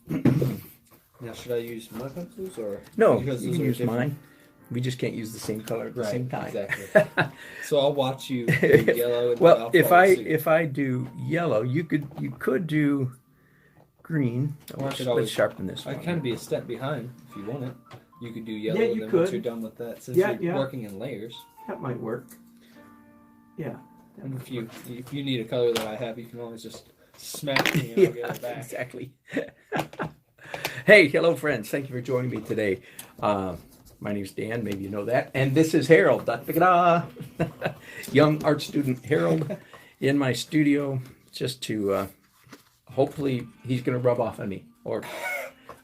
Now, should I use my pencils or No, because you those can are use different? mine. We just can't use the same color at the Right, same time. exactly. So I'll watch you do yellow, and then Well, I'll follow suit. if I do yellow, you could do green. Or I Let's, could let's always. sharpen this I one. can be a step behind if you want it. You could do yellow, Yeah, and you then once could. you're done with that, since Yeah, you're yeah. working in layers, That might work. Yeah. and if you need a color that I have, you can always just smack me and I'll get it back. Exactly. Hey, hello, friends. Thank you for joining me today. My name's Dan. Maybe you know that. And this is Harold. Da-da-da. Young art student Harold in my studio just to hopefully he's going to rub off on me or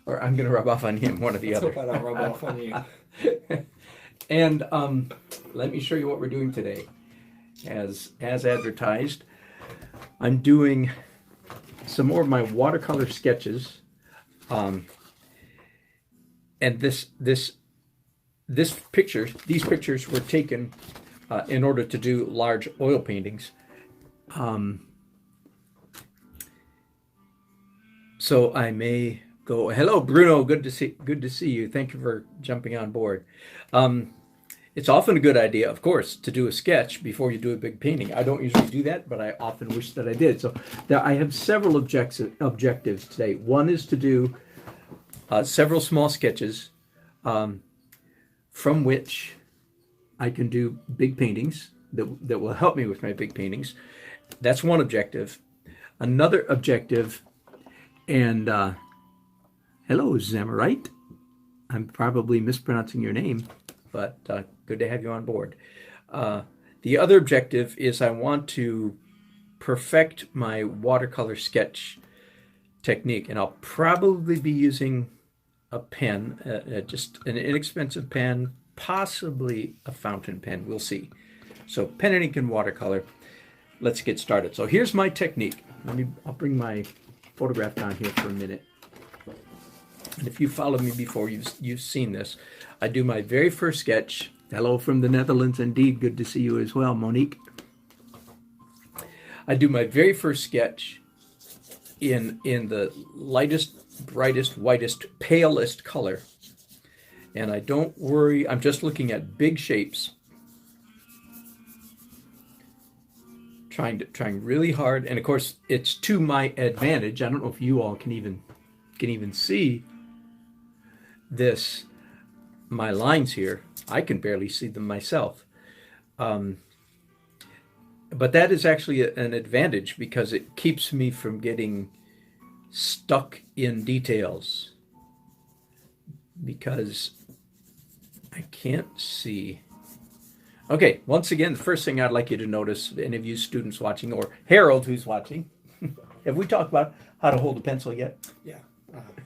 I'm going to rub off on him, one or the Let's other. hope I don't rub off on you. And let me show you what we're doing today. As advertised, I'm doing some more of my watercolor sketches. And these pictures were taken in order to do large oil paintings. So I may go. Hello, Bruno. Good to see you. Thank you for jumping on board. It's often a good idea, of course, to do a sketch before you do a big painting. I don't usually do that, but I often wish that I did. So I have several objectives today. One is to do several small sketches from which I can do big paintings that will help me with my big paintings. That's one objective. Another objective, and hello, Zamarite. I'm probably mispronouncing your name, but good to have you on board. The other objective is I want to perfect my watercolor sketch technique, and I'll probably be using a pen, just an inexpensive pen, possibly a fountain pen. We'll see. So pen and ink and watercolor. Let's get started. So here's my technique. I'll bring my photograph down here for a minute. And if you followed me before, you've seen this. I do my very first sketch. Hello from the Netherlands, indeed. Good to see you as well, Monique. I do my very first sketch in the lightest, brightest, whitest, palest color. And I don't worry. I'm just looking at big shapes. Trying really hard. And of course, it's to my advantage. I don't know if you all can even see this. My lines here, I can barely see them myself. But that is actually an advantage because it keeps me from getting stuck in details. Because I can't see. Okay, once again, the first thing I'd like you to notice, any of you students watching, or Harold who's watching, have we talked about how to hold a pencil yet? Yeah.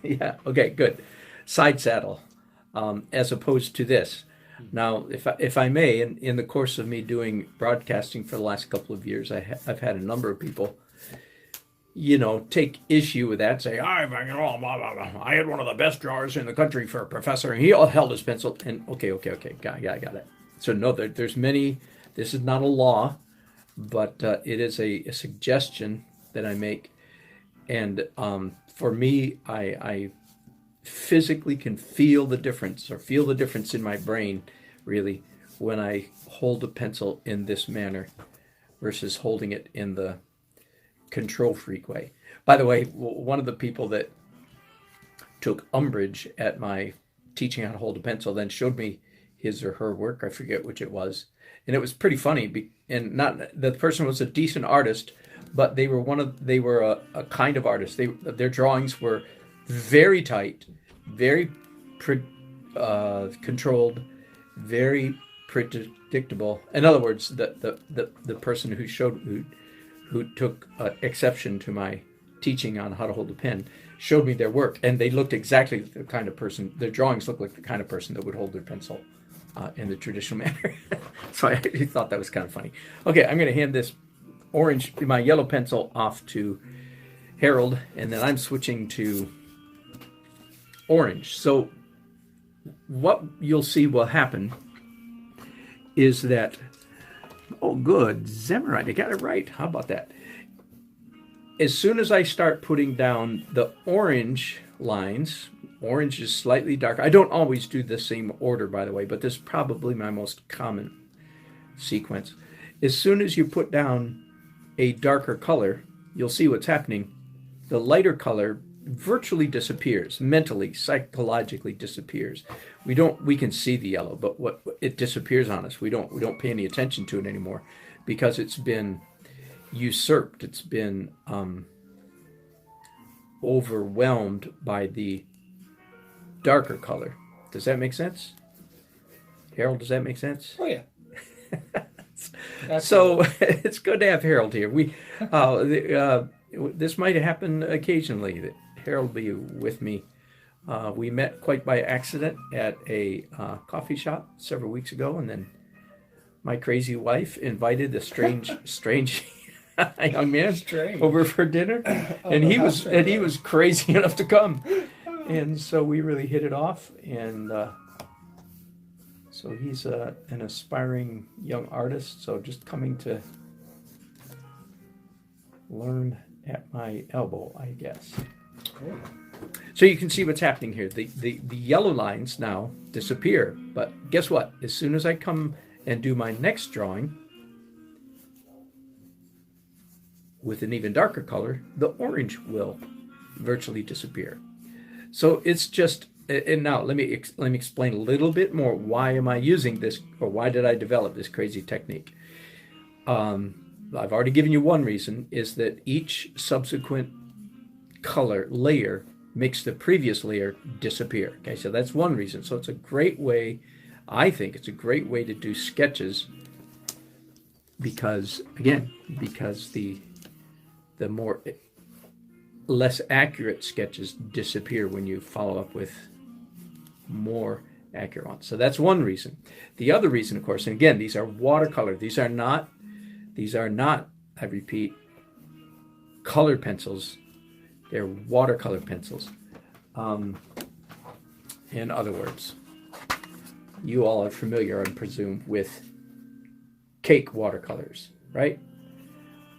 Yeah, okay, good. Side saddle. As opposed to this. Now, if I may, in the course of me doing broadcasting for the last couple of years, I've had a number of people, take issue with that, say, I had one of the best drawers in the country for a professor, and he all held his pencil, and okay, got it. So no, there's many, this is not a law, but it is a suggestion that I make, and for me, I physically can feel the difference in my brain really when I hold a pencil in this manner versus holding it in the control freak way. By the way, one of the people that took umbrage at my teaching how to hold a pencil then showed me his or her work. I forget which it was. And it was pretty funny. And not the person was a decent artist, but they were a kind of artist. Their drawings were very tight, very controlled, very predictable. In other words, the person who took exception to my teaching on how to hold a pen showed me their work, and they looked exactly the kind of person. Their drawings looked like the kind of person that would hold their pencil in the traditional manner. So I thought that was kind of funny. Okay, I'm going to hand this my yellow pencil off to Harold, and then I'm switching to orange. So what you'll see will happen is that, oh good, Zemerite, I got it right. How about that? As soon as I start putting down the orange lines. Orange is slightly darker. I don't always do the same order, by the way, but this is probably my most common sequence. As soon as you put down a darker color, you'll see what's happening. The lighter color virtually disappears, mentally, psychologically disappears. We can see the yellow, but what it disappears on us. We don't pay any attention to it anymore because it's been usurped. It's been overwhelmed by the darker color. Does that make sense? Harold, does that make sense? Oh yeah. So it's good to have Harold here. This might happen occasionally that Harold will be with me. We met quite by accident at a coffee shop several weeks ago, and then my crazy wife invited a strange young man over for dinner, and he was crazy enough to come, and so we really hit it off, and so he's an aspiring young artist, so just coming to learn at my elbow, I guess. Cool. So you can see what's happening here. The yellow lines now disappear, but guess what? As soon as I come and do my next drawing with an even darker color, the orange will virtually disappear. So it's just, and now let me explain a little bit more. Why am I using this, or why did I develop this crazy technique? I've already given you one reason, is that each subsequent color layer makes the previous layer disappear. Okay, so that's one reason. So it's a great way, I think it's a great way to do sketches because the more less accurate sketches disappear when you follow up with more accurate ones. So that's one reason. The other reason, of course, and again, these are watercolor. These are not, I repeat, colored pencils. They're watercolor pencils. In other words, you all are familiar, I presume, with cake watercolors, right?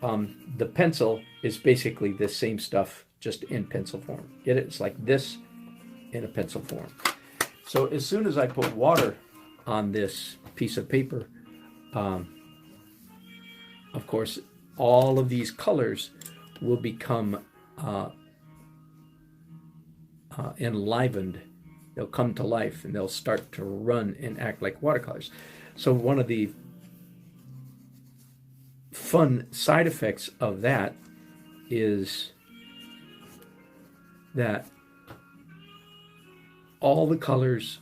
The pencil is basically the same stuff, just in pencil form. Get it? It's like this in a pencil form. So as soon as I put water on this piece of paper, of course, all of these colors will become enlivened. They'll come to life and they'll start to run and act like watercolors. So one of the fun side effects of that is that all the colors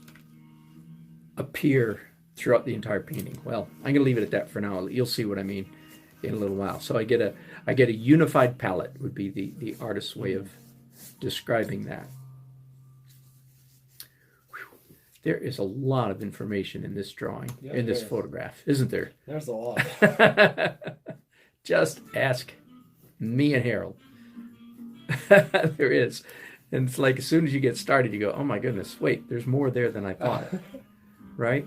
appear throughout the entire painting. Well, I'm going to leave it at that for now. You'll see what I mean in a little while. So I get a unified palette would be the artist's way of describing that. Whew. There is a lot of information in this drawing, in this photograph, isn't there? There's a lot. Just ask me and Harold. There is. And it's like as soon as you get started, you go, oh my goodness, wait, there's more there than I thought. Right?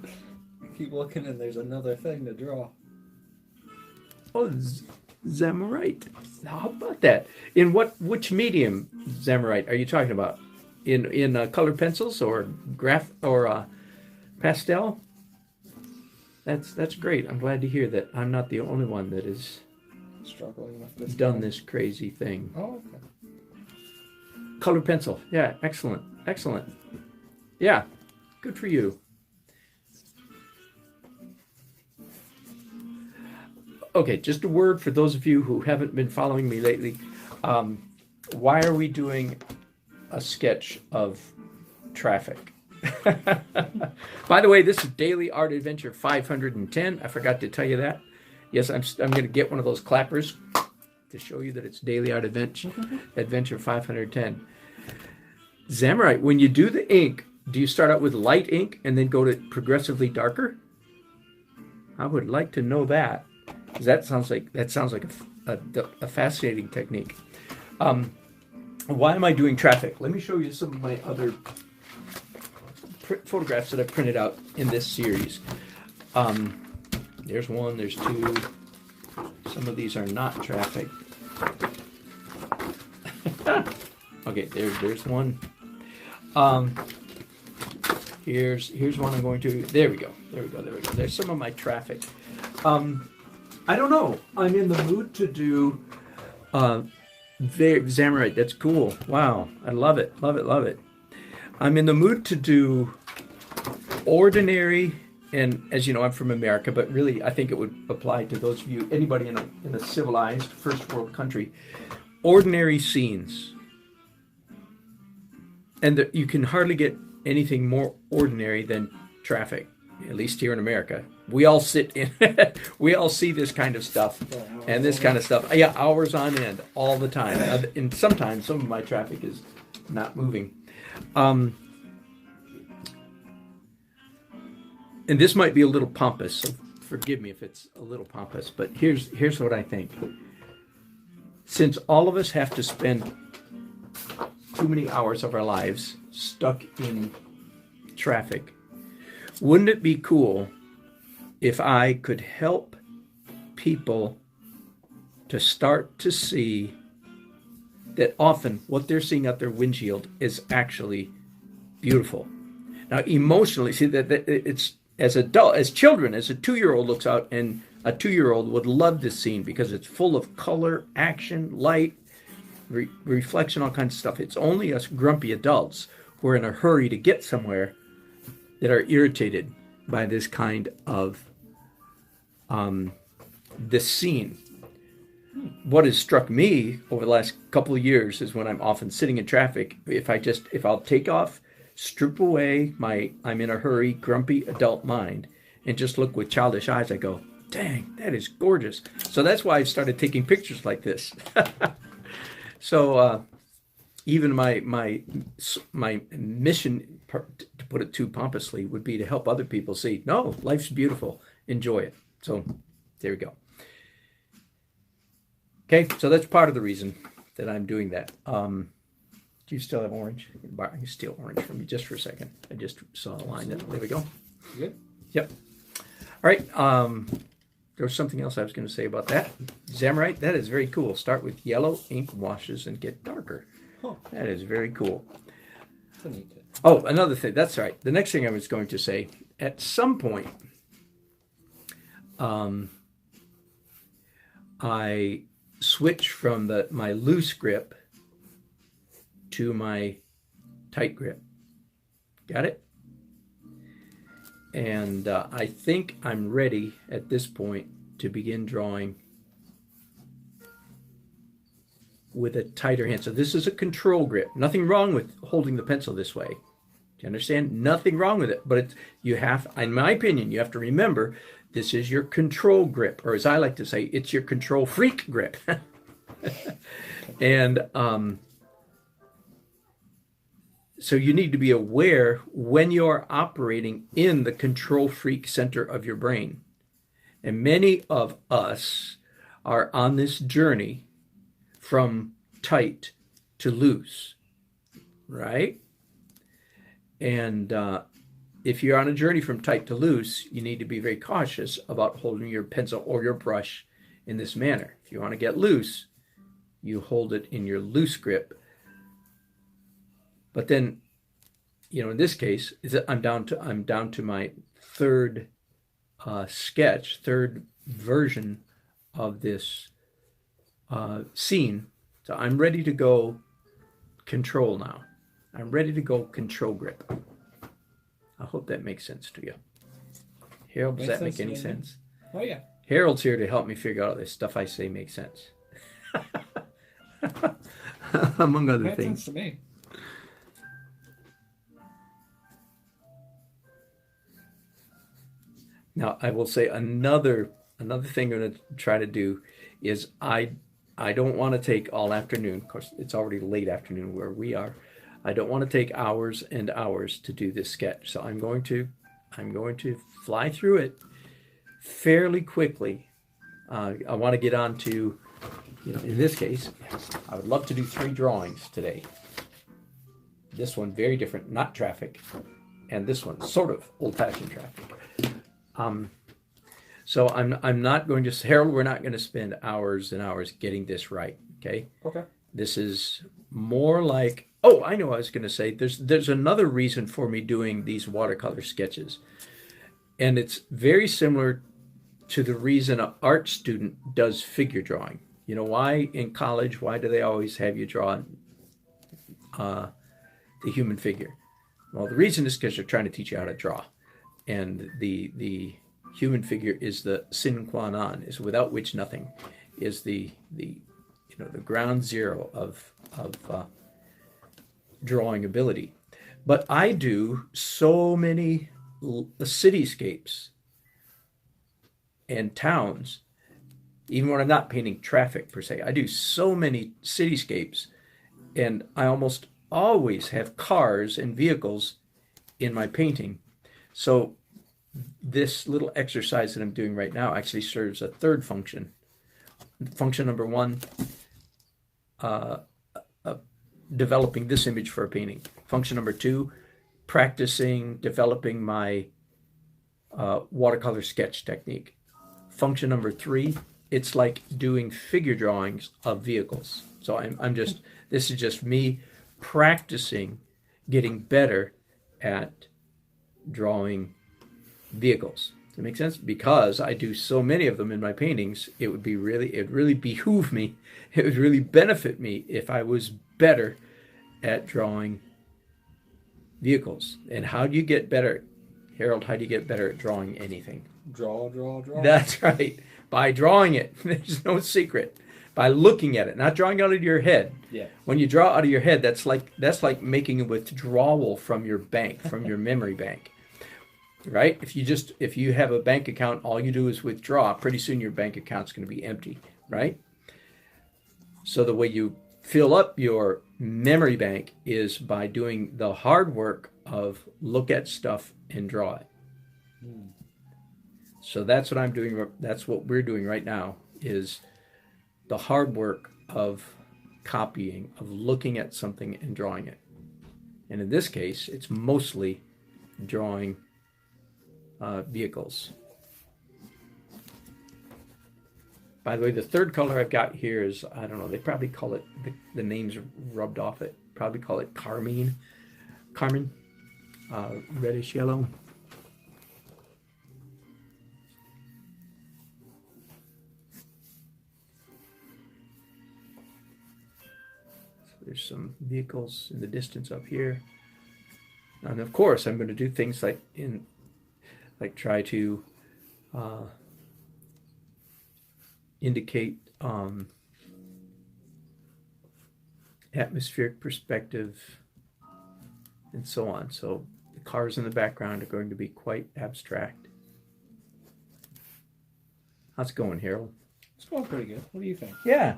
Keep looking and there's another thing to draw. Oh, Zamorite. How about that? In which medium, Zamorite, are you talking about? In colored pencils or graph or pastel? That's great. I'm glad to hear that I'm not the only one that is Struggling with this. Done this crazy thing. Oh, okay. Colored pencil. Yeah, excellent. Excellent. Yeah, good for you. Okay, just a word for those of you who haven't been following me lately. Why are we doing a sketch of traffic? By the way, this is Daily Art Adventure 510. I forgot to tell you that. Yes, I'm going to get one of those clappers to show you that it's Daily Art Adventure 510. Zamorite, when you do the ink, do you start out with light ink and then go to progressively darker? I would like to know that. That sounds like a fascinating technique. Why am I doing traffic? Let me show you some of my other photographs that I printed out in this series. There's one, there's two. Some of these are not traffic. Okay, there's one. Here's one I'm going to. There we go. There's some of my traffic. I don't know. I'm in the mood to do Zamorite. That's cool. Wow, I love it. I'm in the mood to do ordinary, and as you know, I'm from America, but really, I think it would apply to those of you, anybody in a civilized first world country. Ordinary scenes, and you can hardly get anything more ordinary than traffic. At least here in America, we all sit in, we all see this kind of stuff, and this kind of stuff. Yeah, hours on end, all the time. And sometimes some of my traffic is not moving. And this might be a little pompous, so forgive me if it's a little pompous. But here's what I think. Since all of us have to spend too many hours of our lives stuck in traffic, wouldn't it be cool if I could help people to start to see that often what they're seeing out their windshield is actually beautiful? Now, emotionally, see that it's as children, as a 2-year-old looks out, and a 2-year-old would love this scene because it's full of color, action, light, reflection, all kinds of stuff. It's only us grumpy adults who are in a hurry to get somewhere that are irritated by this kind of this scene. What has struck me over the last couple of years is when I'm often sitting in traffic, if I'll take off, strip away my I'm in a hurry, grumpy adult mind, and just look with childish eyes, I go, dang, that is gorgeous. So that's why I started taking pictures like this. So even my mission, to put it too pompously, would be to help other people see, no, life's beautiful, enjoy it. So there we go. Okay, so that's part of the reason that I'm doing that. Do you still have orange? I can steal orange from you just for a second. I just saw a line. There we go. You good? Yep. All right. There was something else I was going to say about that. Zamorite, that is very cool. Start with yellow ink washes and get darker. Huh. That is very cool. That's a neat tip. Oh, another thing. That's right. The next thing I was going to say, at some point, I switch from my loose grip to my tight grip. Got it? And I think I'm ready at this point to begin drawing with a tighter hand. So this is a control grip. Nothing wrong with holding the pencil this way. Do you understand? Nothing wrong with it. But you have, in my opinion, you have to remember this is your control grip, or as I like to say, it's your control freak grip. And so you need to be aware when you're operating in the control freak center of your brain. And many of us are on this journey from tight to loose, right? And if you're on a journey from tight to loose, you need to be very cautious about holding your pencil or your brush in this manner. If you want to get loose, you hold it in your loose grip. But then, in this case, I'm down to my third third version of this scene. So I'm ready to go control now. I'm ready to go control grip. I hope that makes sense to you. Harold, does that make any sense? Oh, yeah. Harold's here to help me figure out this stuff I say makes sense. Among other Makes things. sense to me. Now, I will say another thing I'm going to try to do is I don't want to take all afternoon. Of course, it's already late afternoon where we are. I don't want to take hours and hours to do this sketch. So I'm going to fly through it fairly quickly. I want to get on to, in this case, I would love to do 3 drawings today. This one, very different, not traffic. And this one, sort of old-fashioned traffic. So I'm not going to, Harold, we're not going to spend hours and hours getting this right, okay? Okay. This is more like, Oh, I know what I was going to say. There's another reason for me doing these watercolor sketches. And it's very similar to the reason an art student does figure drawing. You know, why in college, why do they always have you draw the human figure? Well, the reason is because they're trying to teach you how to draw. And the human figure is the sine qua non, is without which nothing, is the ground zero of drawing ability. But I do so many cityscapes and towns, even when I'm not painting traffic per se. I do so many cityscapes, and I almost always have cars and vehicles in my painting. So this little exercise that I'm doing right now actually serves a third function. Function number one, developing this image for a painting. Function number two, practicing developing my watercolor sketch technique. Function number three, it's like doing figure drawings of vehicles. So this is just me practicing getting better at drawing vehicles. Does that make sense? Because I do so many of them in my paintings, it would really behoove me, it would really benefit me if I was better at drawing vehicles. And how do you get better, Harold? How do you get better at drawing anything? Draw. That's right. By drawing it. There's no secret. By looking at it, not drawing out of your head. Yeah. When you draw out of your head, that's like making a withdrawal from your bank, from your memory bank. Right? If you have a bank account, all you do is withdraw, pretty soon your bank account's going to be empty, right? So the way you fill up your memory bank is by doing the hard work of look at stuff and draw it. So that's what I'm doing. That's what we're doing right now, is the hard work of copying, of looking at something and drawing it. And in this case, it's mostly drawing vehicles. By the way, the third color I've got here is, I don't know, they probably call it, the name's rubbed off it, probably call it carmine, reddish yellow. There's some vehicles in the distance up here. And of course, I'm going to do things like try to indicate atmospheric perspective and so on. So the cars in the background are going to be quite abstract. How's it going, Harold? It's going pretty good. What do you think? Yeah,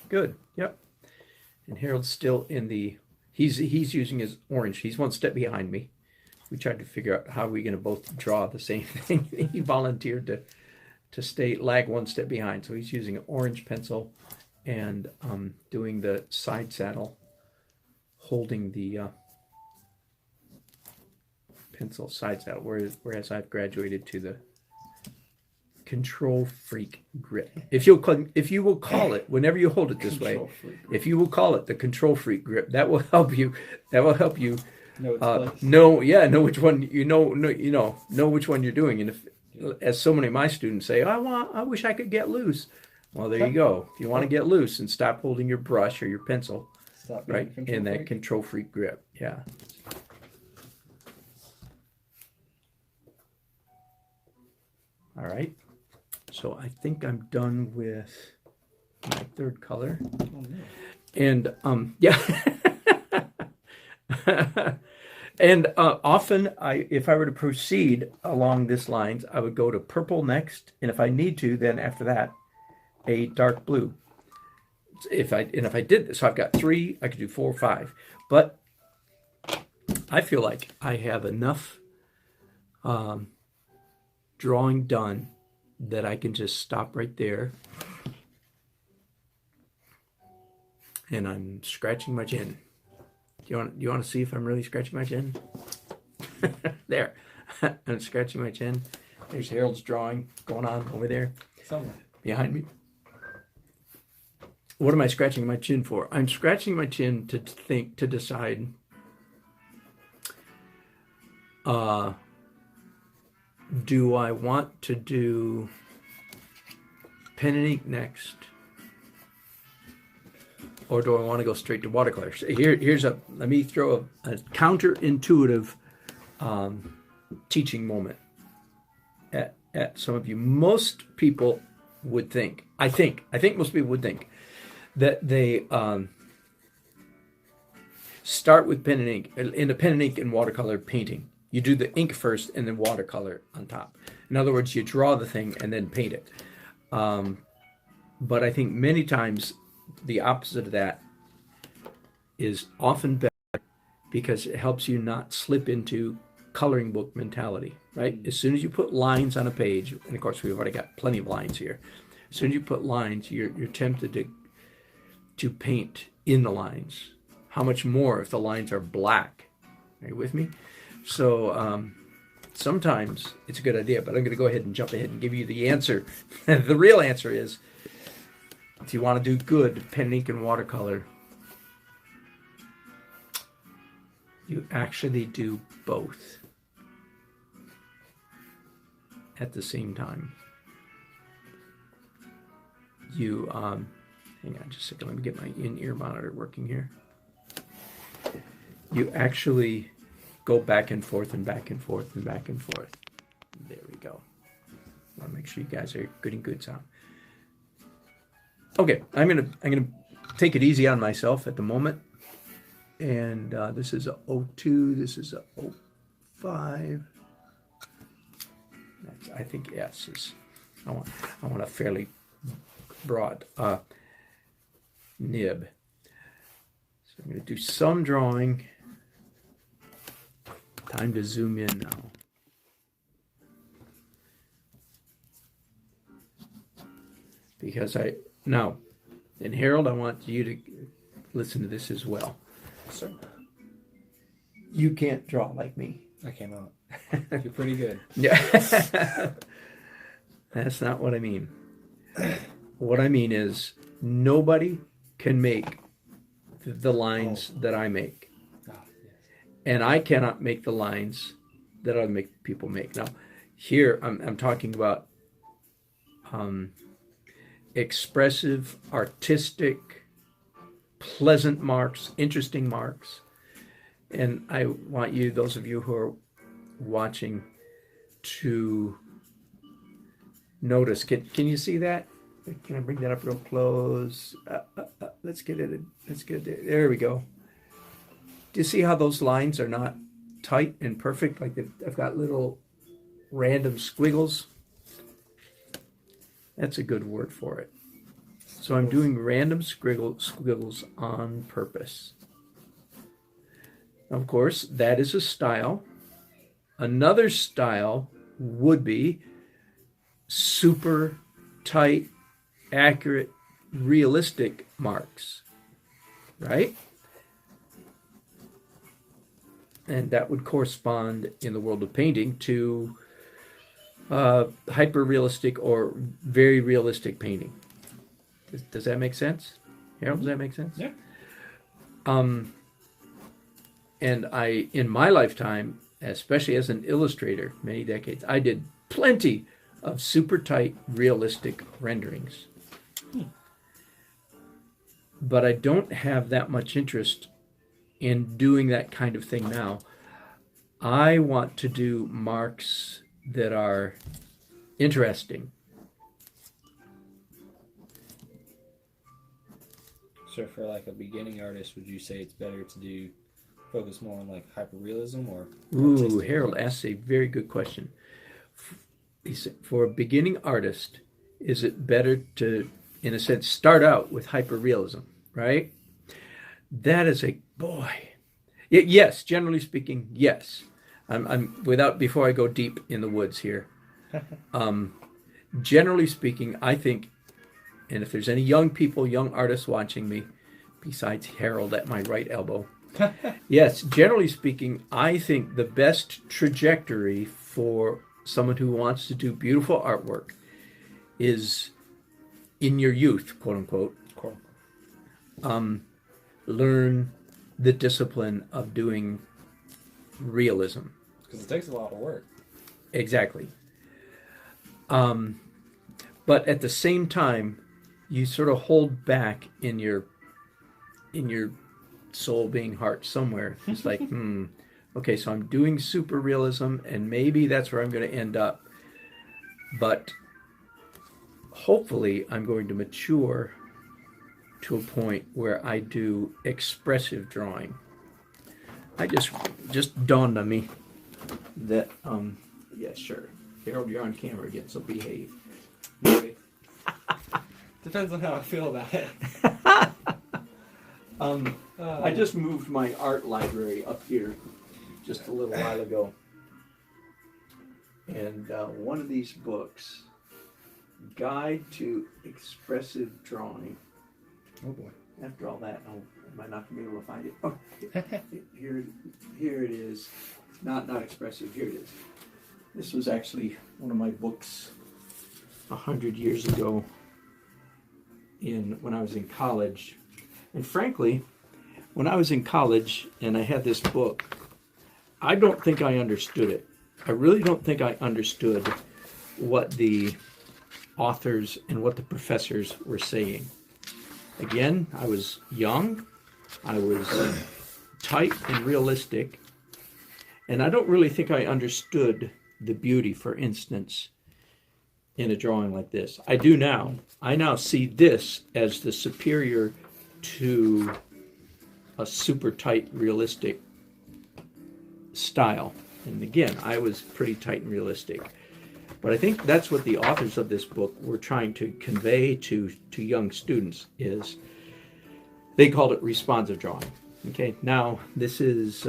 good. Yep. And Harold's still in the, he's using his orange. He's one step behind me. We tried to figure out how we're going to both draw the same thing. He volunteered to lag one step behind. So he's using an orange pencil and doing the side saddle, holding the pencil side saddle, whereas I've graduated to the control freak grip. If you will call it, whenever you hold it this way, if you will call it the control freak grip, that will help you. Know which one know which one you're doing. And if, as so many of my students say, I wish I could get loose. Well, there you go. If you want to get loose and stop holding your brush or your pencil, right, in that control freak grip. Yeah. All right. So I think I'm done with my third color. Oh, no. And yeah. And often, if I were to proceed along this lines, I would go to purple next, and if I need to, then after that, a dark blue. If I did this, so I've got 3, I could do 4 or 5, but I feel like I have enough drawing done that I can just stop right there, and I'm scratching my chin. Do you want to see if I'm really scratching my chin? There. I'm scratching my chin. There's Harold's drawing going on over there. Somewhere. Behind me. what am I scratching my chin for? I'm scratching my chin to decide do I want to do pen and ink next, or do I want to go straight to watercolor? So let me throw a counterintuitive teaching moment at some of you. Most people would think, I think most people would think that they start with pen and ink, in the pen and ink and watercolor painting. You do the ink first and then watercolor on top. In other words, you draw the thing and then paint it. But I think many times the opposite of that is often better, because it helps you not slip into coloring book mentality, right? As soon as you put lines on a page, and of course we've already got plenty of lines here. As soon as you put lines, you're tempted to paint in the lines. How much more if the lines are black? Are you with me? So sometimes it's a good idea, but I'm going to go ahead and jump ahead and give you the answer. The real answer is, if you want to do good pen, ink, and watercolor, you actually do both at the same time. You, hang on just a second, let me get my in-ear monitor working here. You actually go back and forth and back and forth and back and forth. There we go. I want to make sure you guys are getting good sound. Okay, I'm gonna take it easy on myself at the moment. And this is a 02. This is a 05. I think S is. I want a fairly broad nib. So I'm going to do some drawing. Time to zoom in now. Because and Harold, I want you to listen to this as well. Sir. You can't draw like me. I cannot. You're pretty good. Yeah. That's not what I mean. What I mean is, nobody can make the lines that I make. Oh, yes. And I cannot make the lines that other people make. Now, here I'm talking about expressive, artistic, pleasant marks, interesting marks. And I want you, those of you who are watching, to notice. Can you see that? Can I bring that up real close? Let's get it. There we go. Do you see how those lines are not tight and perfect? Like I've got little random squiggles. That's a good word for it. So I'm doing random squiggles on purpose. Of course, that is a style. Another style would be super tight, accurate, realistic marks, right? And that would correspond in the world of painting to hyper-realistic or very realistic painting. Does that make sense? Harold, does that make sense? Yeah. And in my lifetime, especially as an illustrator, many decades, I did plenty of super tight, realistic renderings. But I don't have that much interest in doing that kind of thing now. I want to do marks that are interesting. So for like a beginning artist, would you say it's better to focus more on like hyperrealism or? Ooh, Harold asks a very good question. For a beginning artist, is it better to, in a sense, start out with hyperrealism, right? That is boy. Yes, generally speaking, yes. Before I go deep in the woods here. Generally speaking, I think, and if there's any young artists watching me, besides Harold at my right elbow, yes, generally speaking, I think the best trajectory for someone who wants to do beautiful artwork is in your youth, quote unquote, learn the discipline of doing realism. Because it takes a lot of work. Exactly. But at the same time, you sort of hold back in your soul being heart somewhere. It's like, okay, so I'm doing super realism, and maybe that's where I'm going to end up. But hopefully, I'm going to mature to a point where I do expressive drawing. I just dawned on me that yeah, sure, Harold, you're on camera again, so behave. Maybe. Depends on how I feel about it. I just moved my art library up here just a little while ago, and one of these books, Guide to Expressive Drawing. Oh boy. After all that, I might not be able to find it. Oh, here it is. Not expressive. Here it is. This was actually one of my books 100 years ago when I was in college. And frankly, when I was in college and I had this book, I don't think I understood it. I really don't think I understood what the authors and what the professors were saying. Again, I was young, I was tight and realistic, and I don't really think I understood the beauty, for instance, in a drawing like this. I do now. I now see this as the superior to a super tight, realistic style. And again, I was pretty tight and realistic. But I think that's what the authors of this book were trying to convey to young students is they called it responsive drawing. Okay, now this is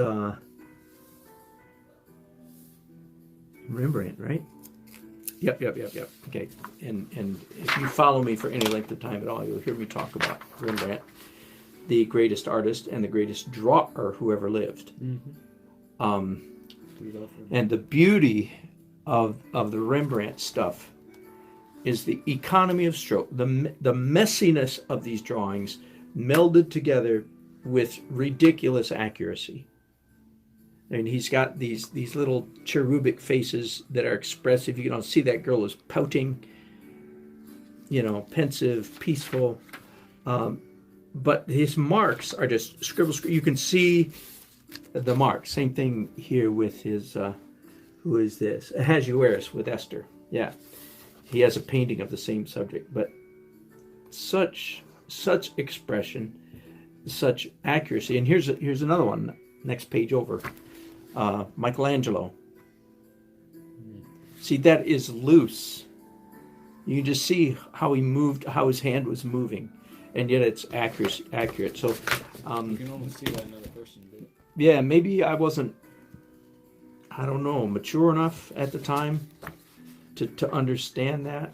Rembrandt, right? Yep. Okay, and if you follow me for any length of time at all, you'll hear me talk about Rembrandt, the greatest artist and the greatest drawer who ever lived. Mm-hmm. And the beauty of the Rembrandt stuff is the economy of stroke, the messiness of these drawings melded together with ridiculous accuracy. And he's got these little cherubic faces that are expressive. You can see that girl is pouting, pensive, peaceful. But his marks are just scribble. You can see the marks. Same thing here with his, who is this? Ahasuerus with Esther. Yeah. He has a painting of the same subject. But such expression, such accuracy. And here's another one, next page over. Michelangelo. See, that is loose. You can just see how he moved, how his hand was moving, and yet it's accurate. So, you can almost see that another person did it. Yeah, maybe I wasn't, I don't know, mature enough at the time to understand that.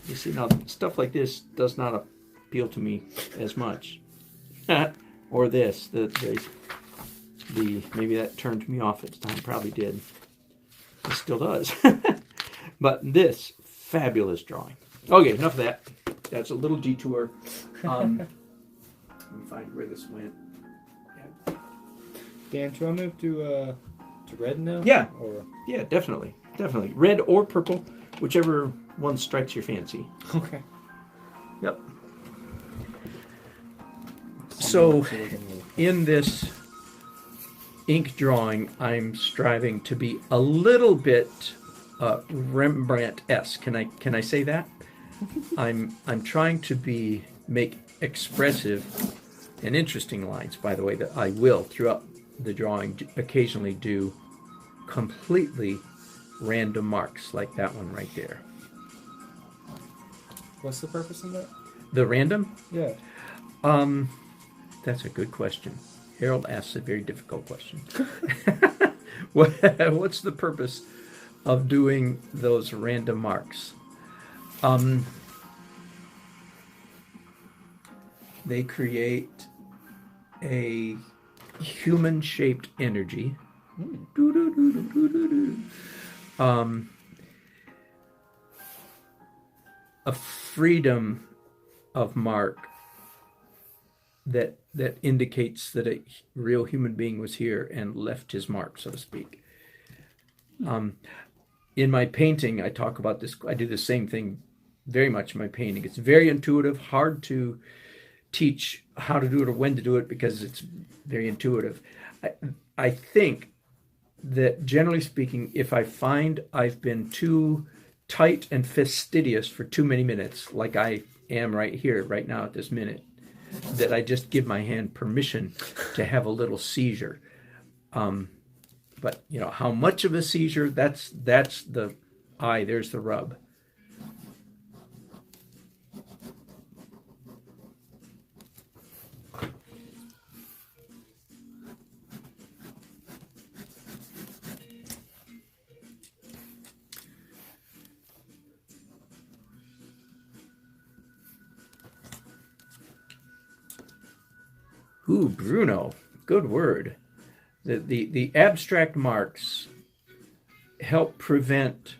You see, now stuff like this does not appeal to me as much, or this the maybe that turned me off at the time. Probably did. It still does. But this fabulous drawing. Okay, enough of that. That's a little detour. Let me find where this went. Yeah. Dan, should I move to red now? Yeah. Or Yeah, definitely. Red or purple, whichever one strikes your fancy. okay. Yep. So, in this ink drawing, I'm striving to be a little bit Rembrandt-esque. Can I say that? I'm trying to make expressive and interesting lines, by the way, that I will throughout the drawing occasionally do completely random marks like that one right there. What's the purpose of that? The random? Yeah. That's a good question. Harold asks a very difficult question. What's the purpose of doing those random marks? They create a human-shaped energy. A freedom of mark that indicates that a real human being was here and left his mark, so to speak. In my painting, I talk about this. I do the same thing very much in my painting. It's very intuitive, hard to teach how to do it or when to do it because it's very intuitive. I think that generally speaking, if I find I've been too tight and fastidious for too many minutes, like I am right here, right now at this minute, that I just give my hand permission to have a little seizure. But you know, how much of a seizure, that's the there's the rub. Ooh, Bruno, good word. The abstract marks help prevent,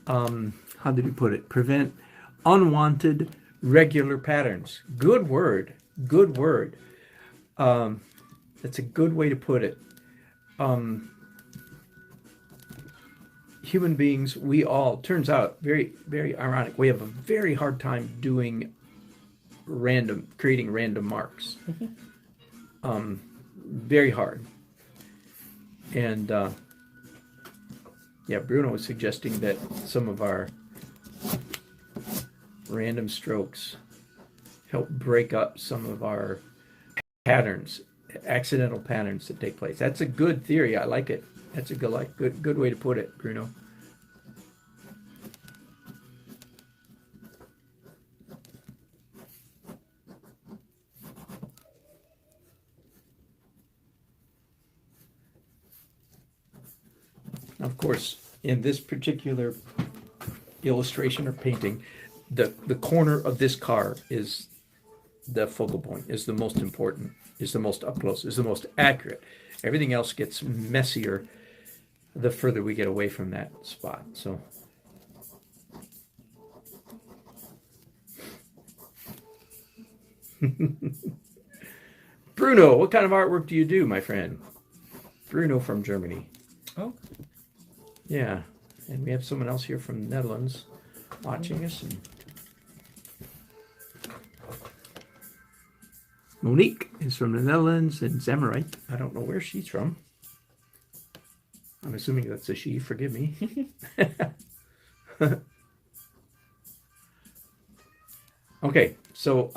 how did he put it? Prevent unwanted regular patterns. Good word. Good word. That's a good way to put it. Human beings, we all, turns out, very, very ironic, we have a very hard time doing creating random marks. Very hard. And yeah, Bruno was suggesting that some of our random strokes help break up some of our patterns, accidental patterns that take place. That's a good theory. I like it. That's a good way to put it, Bruno. Of course, in this particular illustration or painting, the corner of this car is the focal point, is the most important, is the most up close, is the most accurate. Everything else gets messier the further we get away from that spot. So Bruno, what kind of artwork do you do, my friend? Bruno from Germany. Oh. Yeah, and we have someone else here from the Netherlands watching us. And Monique is from the Netherlands, and Zamarite, I don't know where she's from. I'm assuming that's a she, forgive me. Okay, so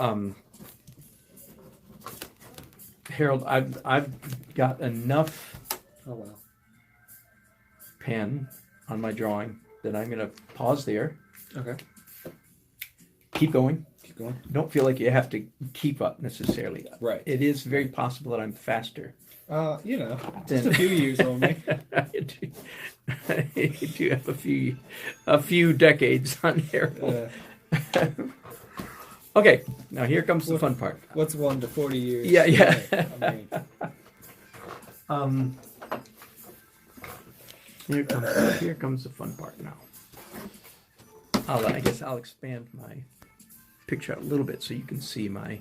Harold, I've got enough pen on my drawing that I'm going to pause there. Okay. Keep going. Keep going. Don't feel like you have to keep up necessarily. Right. It is very possible that I'm faster. You know, just a few years on me. You do have a few decades on Harold. Okay, now here comes the fun part. What's 1 to 40 years? Yeah. I mean, Here comes the fun part now. I guess I'll expand my picture out a little bit so you can see my...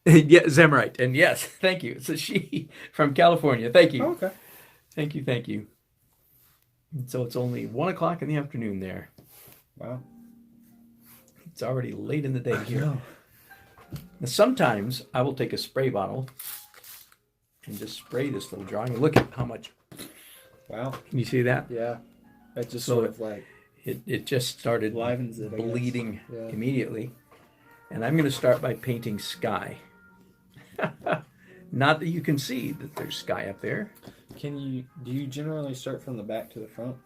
Yeah, Zamarite. And yes, thank you. It's a she from California. Thank you. Oh, okay. Thank you. And so it's only 1 o'clock in the afternoon there. Wow. It's already late in the day here. No. Now, sometimes I will take a spray bottle and just spray this little drawing. And look at how much... Wow. Can you see that? Yeah. It just So sort of like... It just started livens it, bleeding Yeah. immediately. And I'm going to start by painting sky. Not that you can see that there's sky up there. Do you generally start from the back to the front?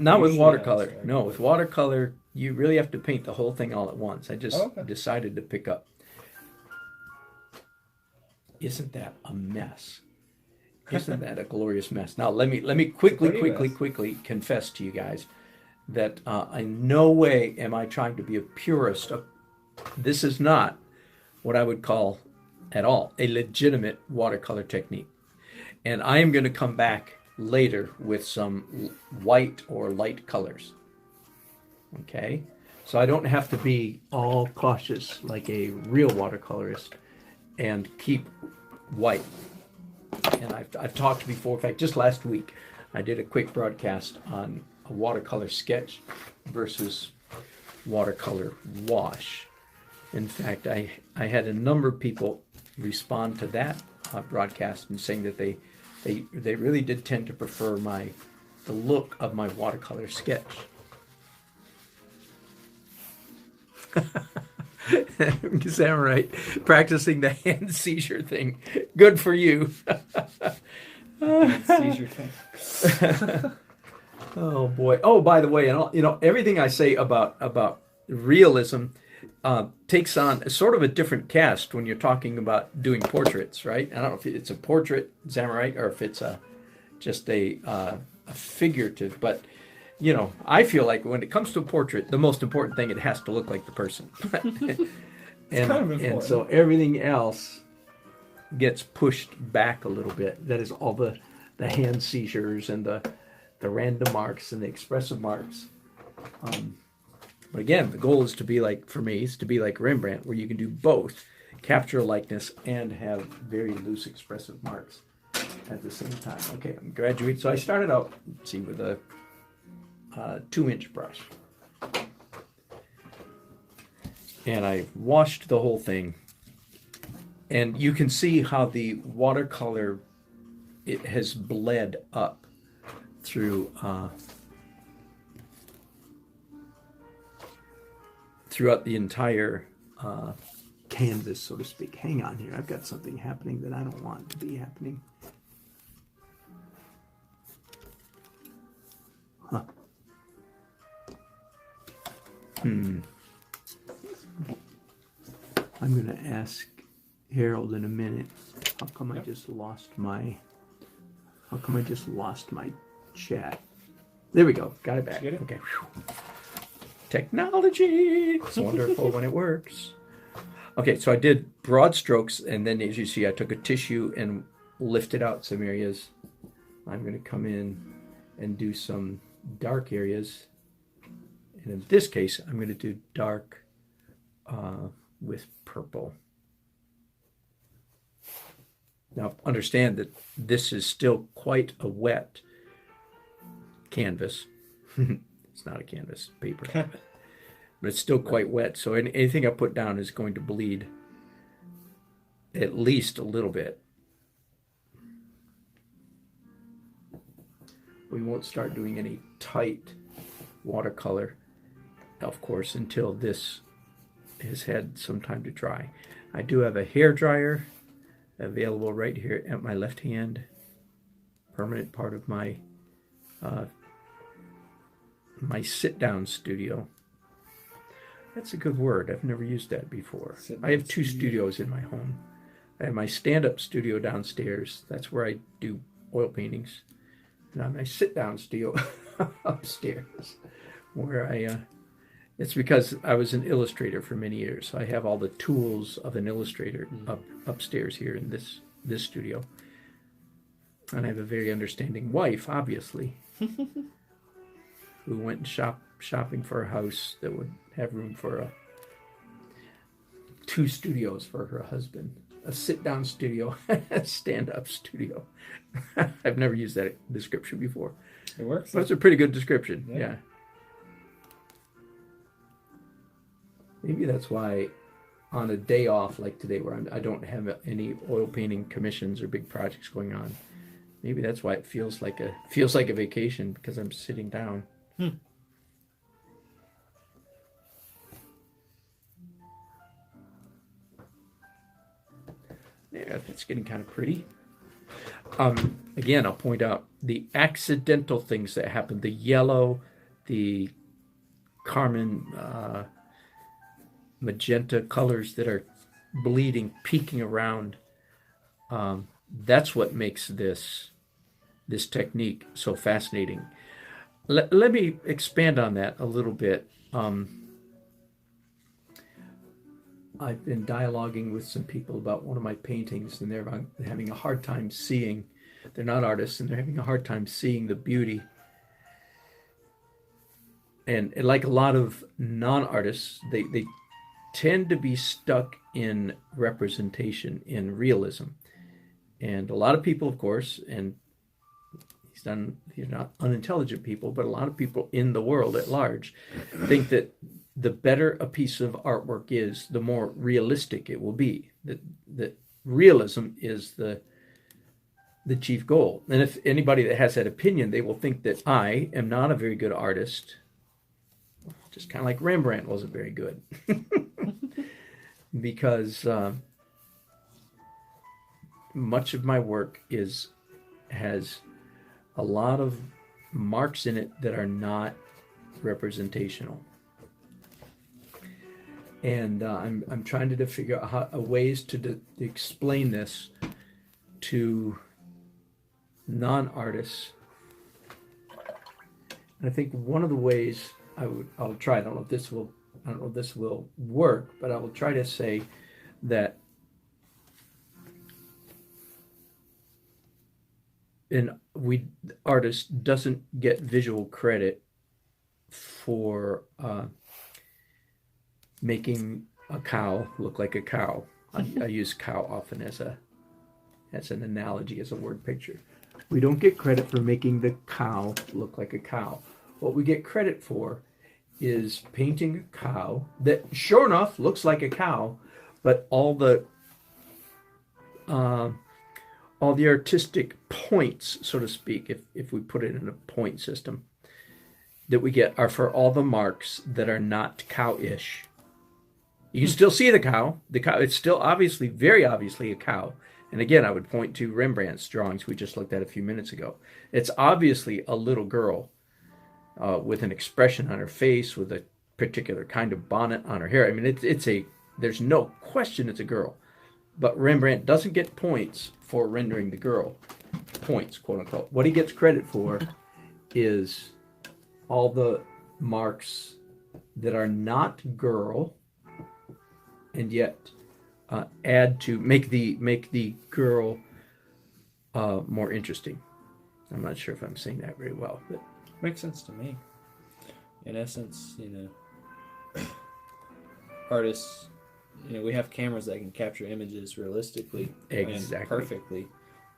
Not with watercolor. No, with watercolor, you really have to paint the whole thing all at once. I just decided to pick up. Isn't that a mess? Isn't that a glorious mess? Now let me quickly confess to you guys that in no way am I trying to be a purist. This is not what I would call at all a legitimate watercolor technique. And I am going to come back later with some white or light colors. Okay? So I don't have to be all cautious like a real watercolorist and keep white. And I've talked before, in fact, just last week, I did a quick broadcast on a watercolor sketch versus watercolor wash. In fact, I had a number of people respond to that broadcast and saying that they really did tend to prefer the look of my watercolor sketch. Samurai practicing the hand seizure thing. Good for you. Seizure thing. Oh boy. Oh, by the way, everything I say about realism takes on sort of a different cast when you're talking about doing portraits, right? I don't know if it's a portrait, Samurai, or if it's just a figurative, but I feel like when it comes to a portrait, the most important thing, it has to look like the person. and so everything else gets pushed back a little bit. That is all the hand seizures and the random marks and the expressive marks. But again, the goal is to be like, for me, is to be like Rembrandt, where you can do both, capture a likeness and have very loose expressive marks at the same time. Okay, I'm graduating. So I started out, let's see, with a 2-inch brush. And I washed the whole thing. And you can see how the watercolor, it has bled up through throughout the entire canvas, so to speak. Hang on here. I've got something happening that I don't want to be happening. Huh. I'm going to ask Harold in a minute. How come I just lost my chat? There we go. Got it back. Get it? Okay. Whew. Technology. It's wonderful when it works. Okay, so I did broad strokes, and then as you see, I took a tissue and lifted out some areas. I'm going to come in and do some dark areas. And in this case, I'm going to do dark with purple. Now, understand that this is still quite a wet canvas. It's not a canvas, paper. But it's still quite wet, so anything I put down is going to bleed at least a little bit. We won't start doing any tight watercolor, of course, until this has had some time to dry. I do have a hair dryer available right here at my left hand, permanent part of my my sit-down studio. That's a good word. I've never used that before. I have 2 studios in my home. I have my stand-up studio downstairs. That's where I do oil paintings. And I have my sit-down studio upstairs, where it's because I was an illustrator for many years. So I have all the tools of an illustrator upstairs here in this studio. And I have a very understanding wife, obviously, who went shopping for a house that would have room for 2 studios for her husband. A sit-down studio, a stand-up studio. I've never used that description before. It works. But it's a pretty good description, yeah. Maybe that's why on a day off like today, where I don't have any oil painting commissions or big projects going on, maybe that's why it feels like a vacation, because I'm sitting down. Yeah, that's getting kind of pretty. Again, I'll point out the accidental things that happen. The yellow, the carmine, magenta colors that are bleeding, peeking around. That's what makes this technique so fascinating. Let me expand on that a little bit. I've been dialoguing with some people about one of my paintings, and they're having a hard time seeing. They're not artists, and they're having a hard time seeing the beauty and like a lot of non-artists, they tend to be stuck in representation, in realism. And a lot of people, of course, and these are not unintelligent people, but a lot of people in the world at large think that the better a piece of artwork is, the more realistic it will be. That realism is the chief goal. And if anybody that has that opinion, they will think that I am not a very good artist, just kind of like Rembrandt wasn't very good. Because much of my work has a lot of marks in it that are not representational. And I'm trying to figure out ways to explain this to non-artists. And I think one of the ways I'll try. I don't know if this will work, but I will try to say that artist doesn't get visual credit for making a cow look like a cow. I use cow often as an analogy, as a word picture. We don't get credit for making the cow look like a cow. What we get credit for is painting a cow that, sure enough, looks like a cow, but all the artistic points, so to speak, if we put it in a point system, that we get are for all the marks that are not cow-ish. You can still see the cow. The cow, it's still obviously, very obviously a cow. And again, I would point to Rembrandt's drawings we just looked at a few minutes ago. It's obviously a little girl with an expression on her face, with a particular kind of bonnet on her hair. I mean, there's no question it's a girl. But Rembrandt doesn't get points for rendering the girl. Points, quote unquote. What he gets credit for is all the marks that are not girl, and yet make the girl more interesting. I'm not sure if I'm saying that very well, but makes sense to me. In essence, artists, we have cameras that can capture images realistically and perfectly,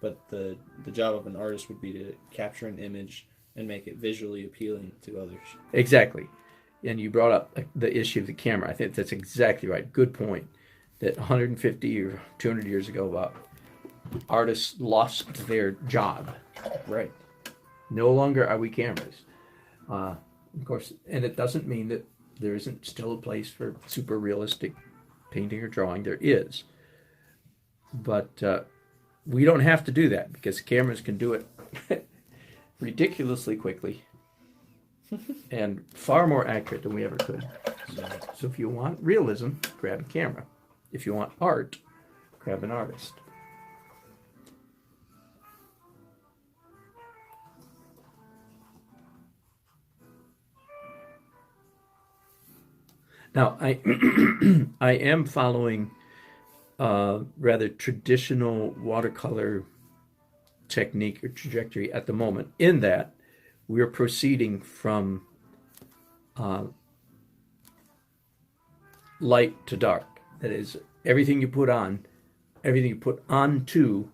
but the job of an artist would be to capture an image and make it visually appealing to others. Exactly. And you brought up the issue of the camera. I think that's exactly right. Good point. That 150 or 200 years ago, artists lost their job. Right. No longer are we cameras. Of course, and it doesn't mean that there isn't still a place for super realistic painting or drawing. There is. But we don't have to do that, because cameras can do it ridiculously quickly and far more accurate than we ever could. So if you want realism, grab a camera. If you want art, grab an artist. Now, I am following rather traditional watercolor technique or trajectory at the moment, in that we're proceeding from light to dark. That is, everything you put onto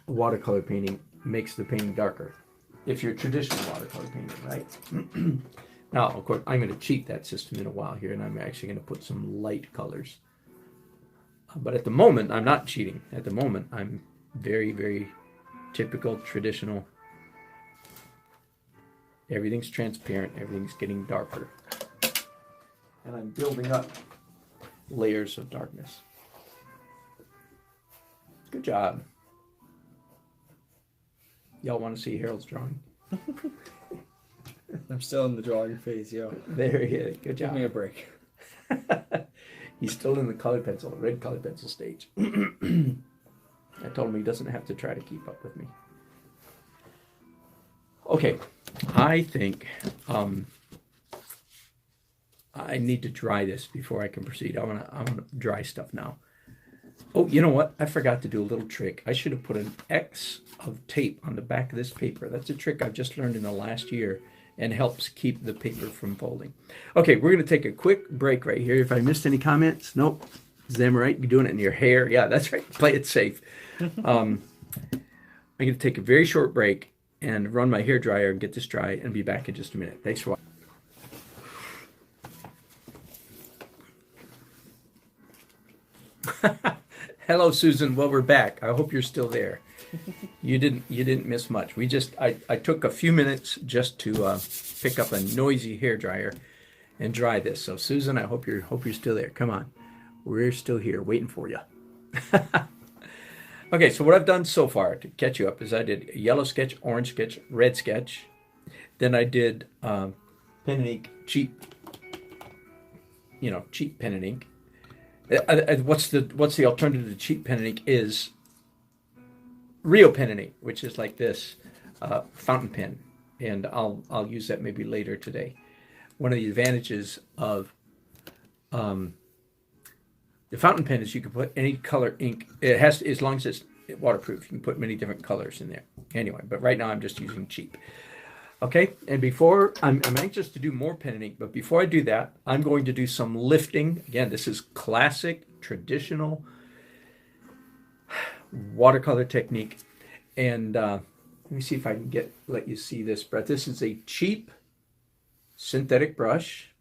a watercolor painting makes the painting darker. If you're a traditional watercolor painter, right? Now, of course, I'm going to cheat that system in a while here, and I'm actually going to put some light colors. But at the moment, I'm not cheating. At the moment, I'm very, very typical, traditional. Everything's transparent. Everything's getting darker. And I'm building up layers of darkness. Good job. Y'all want to see Harold's drawing? I'm still in the drawing phase, yo. There he is. Good job. Give me a break. He's still in the red colored pencil stage. I told him he doesn't have to try to keep up with me. Okay, I think I need to dry this before I can proceed. I want to dry stuff now. Oh, you know what? I forgot to do a little trick. I should have put an X of tape on the back of this paper. That's a trick I've just learned in the last year, and helps keep the paper from folding. Okay, we're going to take a quick break right here. If I missed any comments, nope. Zamarite, you're doing it in your hair. Yeah, that's right. Play it safe. I'm going to take a very short break and run my hair dryer and get this dry and be back in just a minute. Thanks for watching. Hello, Susan. Well, we're back. I hope you're still there. You didn't miss much. I took a few minutes just to pick up a noisy hair dryer and dry this. So, Susan, I hope you're still there. Come on, we're still here waiting for you. Okay, so what I've done so far to catch you up is I did a yellow sketch, orange sketch, red sketch. Then I did pen and ink, cheap pen and ink. What's the alternative to cheap pen and ink is real pen and ink, which is like this fountain pen, and I'll use that maybe later today. One of the advantages of the fountain pen is you can put any color ink. It has to, as long as it's waterproof, you can put many different colors in there. Anyway, but right now I'm just using cheap. Okay, and before I'm anxious to do more pen and ink, but before I do that, I'm going to do some lifting. Again, this is classic, traditional watercolor technique. And let me see if I can let you see this, Brett. This is a cheap synthetic brush.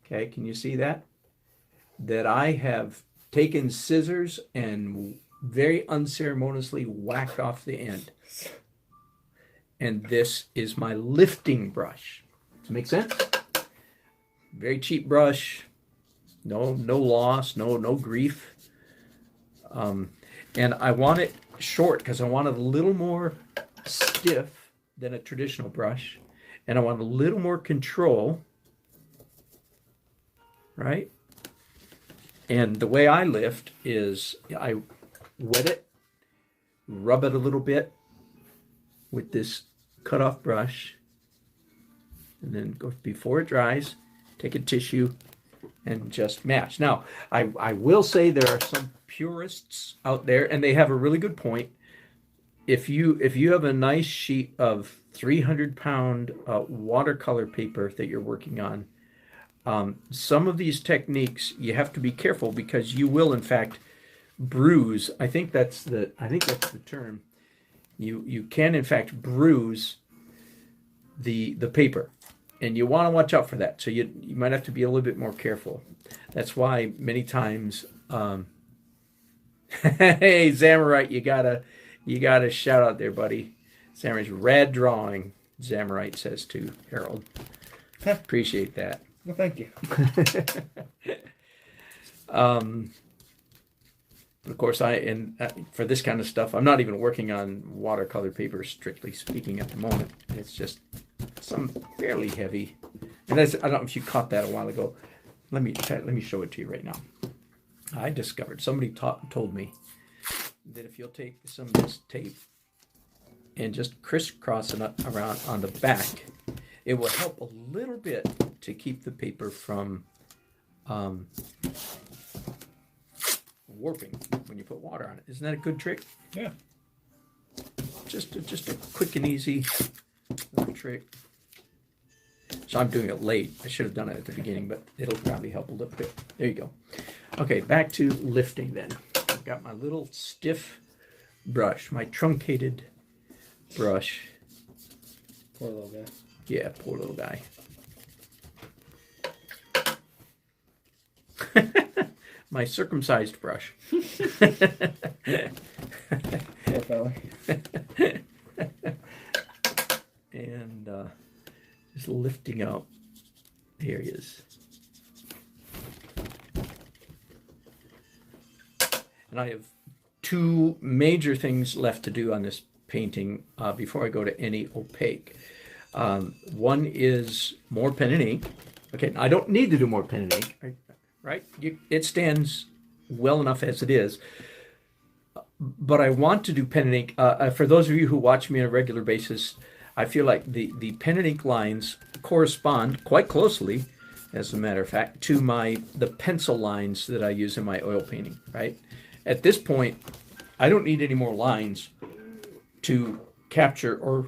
Okay, can you see that? That I have taken scissors and very unceremoniously whacked off the end. And this is my lifting brush. Does it make sense? Very cheap brush. No loss, no grief. And I want it short because I want it a little more stiff than a traditional brush. And I want a little more control. Right? And the way I lift is I wet it, rub it a little bit with this cut-off brush, and then go before it dries, take a tissue and just match. Now, I will say there are some purists out there, and they have a really good point. If you have a nice sheet of 300-pound watercolor paper that you're working on, some of these techniques you have to be careful because you will in fact bruise. I think that's the term. You can in fact bruise the paper, and you want to watch out for that. So you might have to be a little bit more careful. That's why many times hey Zamarite, you gotta shout out there, buddy. Zamarite's rad drawing, Zamarite says to Harold. Appreciate that. Well, thank you. Of course, for this kind of stuff, I'm not even working on watercolor paper, strictly speaking, at the moment. It's just some fairly heavy. And I don't know if you caught that a while ago. Let me show it to you right now. I discovered, somebody told me that if you'll take some of this tape and just crisscross it around on the back, it will help a little bit to keep the paper from warping when you put water on it. Isn't that a good trick? Yeah. Just a quick and easy little trick. So I'm doing it late. I should have done it at the beginning, but it'll probably help a little bit. There you go. Okay, back to lifting then. I've got my little stiff brush, my truncated brush. Poor little guy. Yeah, poor little guy. My circumcised brush. Poor fella. And just lifting out areas. And I have two major things left to do on this painting before I go to any opaque. One is more pen and ink. Okay, I don't need to do more pen and ink, right? It stands well enough as it is. But I want to do pen and ink. For those of you who watch me on a regular basis, I feel like the pen and ink lines correspond quite closely, as a matter of fact, to the pencil lines that I use in my oil painting, right? At this point, I don't need any more lines to capture or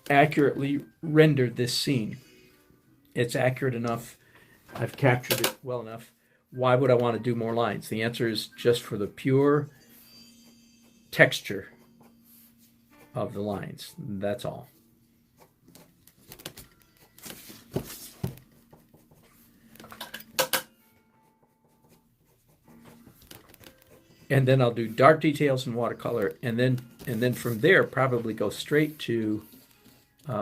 accurately render this scene. It's accurate enough. I've captured it well enough. Why would I want to do more lines? The answer is just for the pure texture of the lines. That's all. And then I'll do dark details in watercolor, and then from there probably go straight to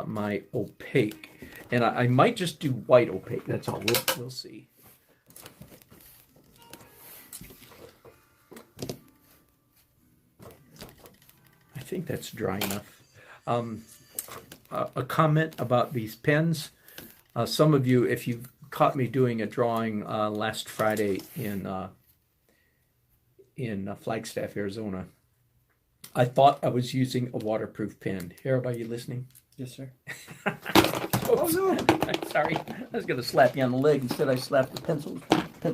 my opaque. And I might just do white opaque. That's all. We'll see. I think that's dry enough. A comment about these pens. Some of you, if you caught me doing a drawing last Friday in Flagstaff, Arizona, I thought I was using a waterproof pen. Harold, are you listening? Yes, sir. Oh no! I'm sorry. I was going to slap you on the leg. Instead, I slapped the pencil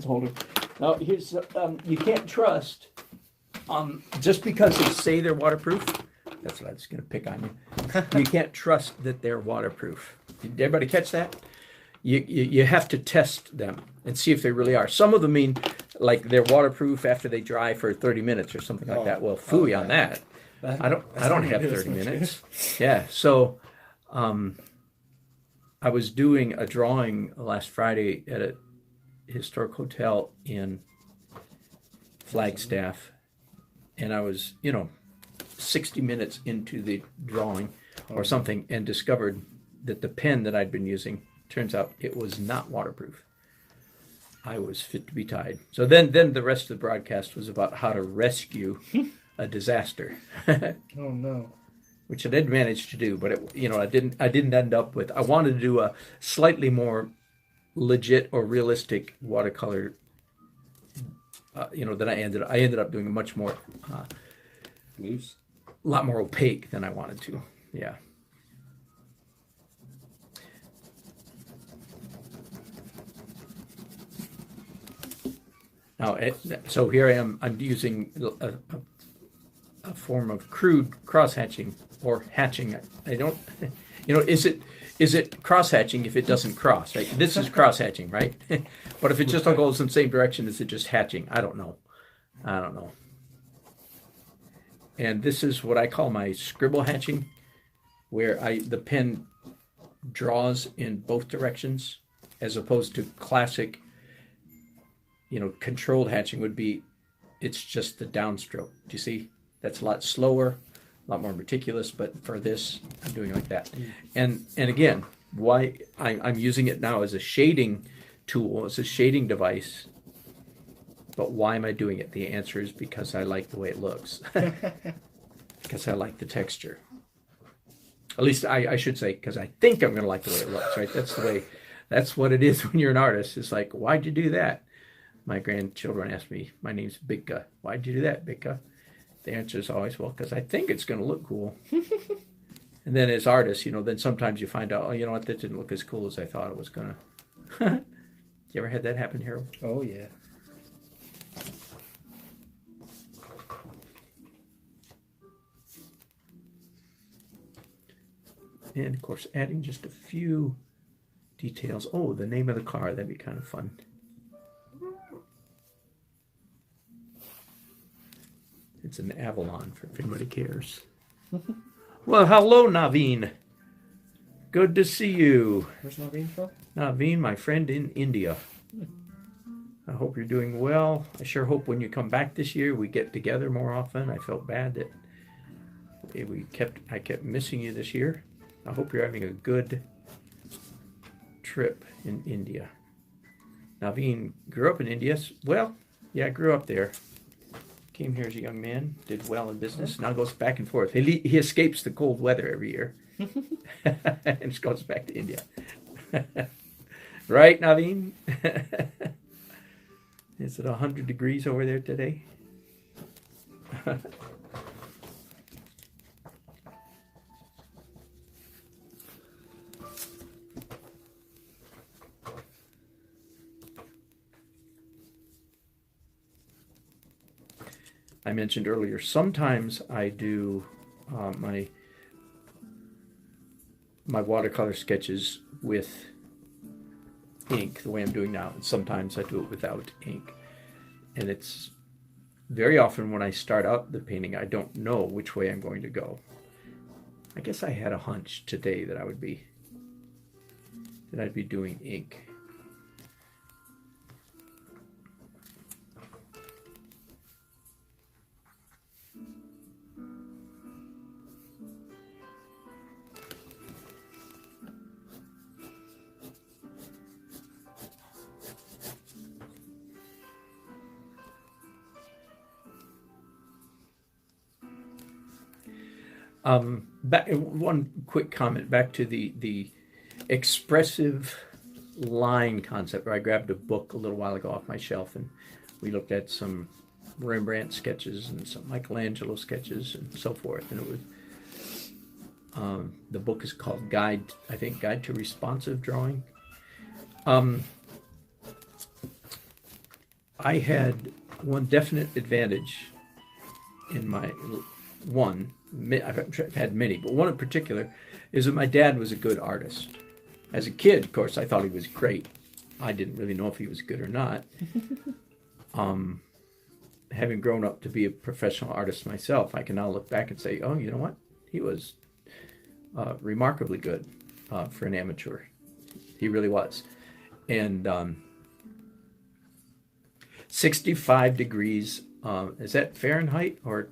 holder. Now, here's you can't trust just because they say they're waterproof. That's what I was going to pick on you. You can't trust that they're waterproof. Did everybody catch that? You have to test them and see if they really are. Some of them mean like they're waterproof after they dry for 30 minutes or something like that. Well, phooey on that. I don't have 30 minutes. Yeah, so I was doing a drawing last Friday at a historic hotel in Flagstaff, and I was, 60 minutes into the drawing or something, and discovered that the pen that I'd been using, turns out it was not waterproof. I was fit to be tied. So then the rest of the broadcast was about how to rescue a disaster. Oh no! Which I did manage to do, but I didn't end up with. I wanted to do a slightly more legit or realistic watercolor. Than I ended up doing a much more loose, a lot more opaque than I wanted to. Yeah. Now, so here I am. I'm using a form of crude cross-hatching or hatching. I don't, is it cross-hatching if it doesn't cross, right? This is cross-hatching, right? But if it just all goes in the same direction, is it just hatching? I don't know. And this is what I call my scribble hatching, where the pen draws in both directions, as opposed to classic, controlled hatching would be, it's just the downstroke. Do you see? That's a lot slower, a lot more meticulous, but for this, I'm doing it like that. And again, why I'm using it now as a shading tool, as a shading device, but why am I doing it? The answer is because I like the way it looks. Because I like the texture. At least I should say, because I think I'm going to like the way it looks, right? That's what it is when you're an artist. It's like, why'd you do that? My grandchildren ask me, my name's Bigka. Why'd you do that, Bigka? The answer is always, well, because I think it's going to look cool. And then as artists, then sometimes you find out, oh, you know what, that didn't look as cool as I thought it was going to. You ever had that happen, Harold? Oh, yeah. And, of course, adding just a few details. Oh, the name of the car, that'd be kind of fun. It's an Avalon, if anybody cares. Well, hello, Naveen. Good to see you. Where's Naveen from? Naveen, my friend in India. I hope you're doing well. I sure hope when you come back this year, we get together more often. I felt bad that I kept missing you this year. I hope you're having a good trip in India. Naveen grew up in India. Well, yeah, I grew up there. Came here as a young man, did well in business, now goes back and forth. He escapes the cold weather every year and just goes back to India. Right, Naveen? Is it 100 degrees over there today? I mentioned earlier, sometimes I do my watercolor sketches with ink the way I'm doing now. And sometimes I do it without ink. And it's very often when I start out the painting, I don't know which way I'm going to go. I guess I had a hunch today that I'd be doing ink. One quick comment back to the expressive line concept. Where I grabbed a book a little while ago off my shelf, and we looked at some Rembrandt sketches and some Michelangelo sketches and so forth. And it was the book is called Guide to Responsive Drawing. I had one definite advantage in my I've had many, but one in particular is that my dad was a good artist. As a kid, of course, I thought he was great. I didn't really know if he was good or not. Having grown up to be a professional artist myself, I can now look back and say, oh, you know what? He was remarkably good for an amateur. He really was. And 65 degrees, is that Fahrenheit or...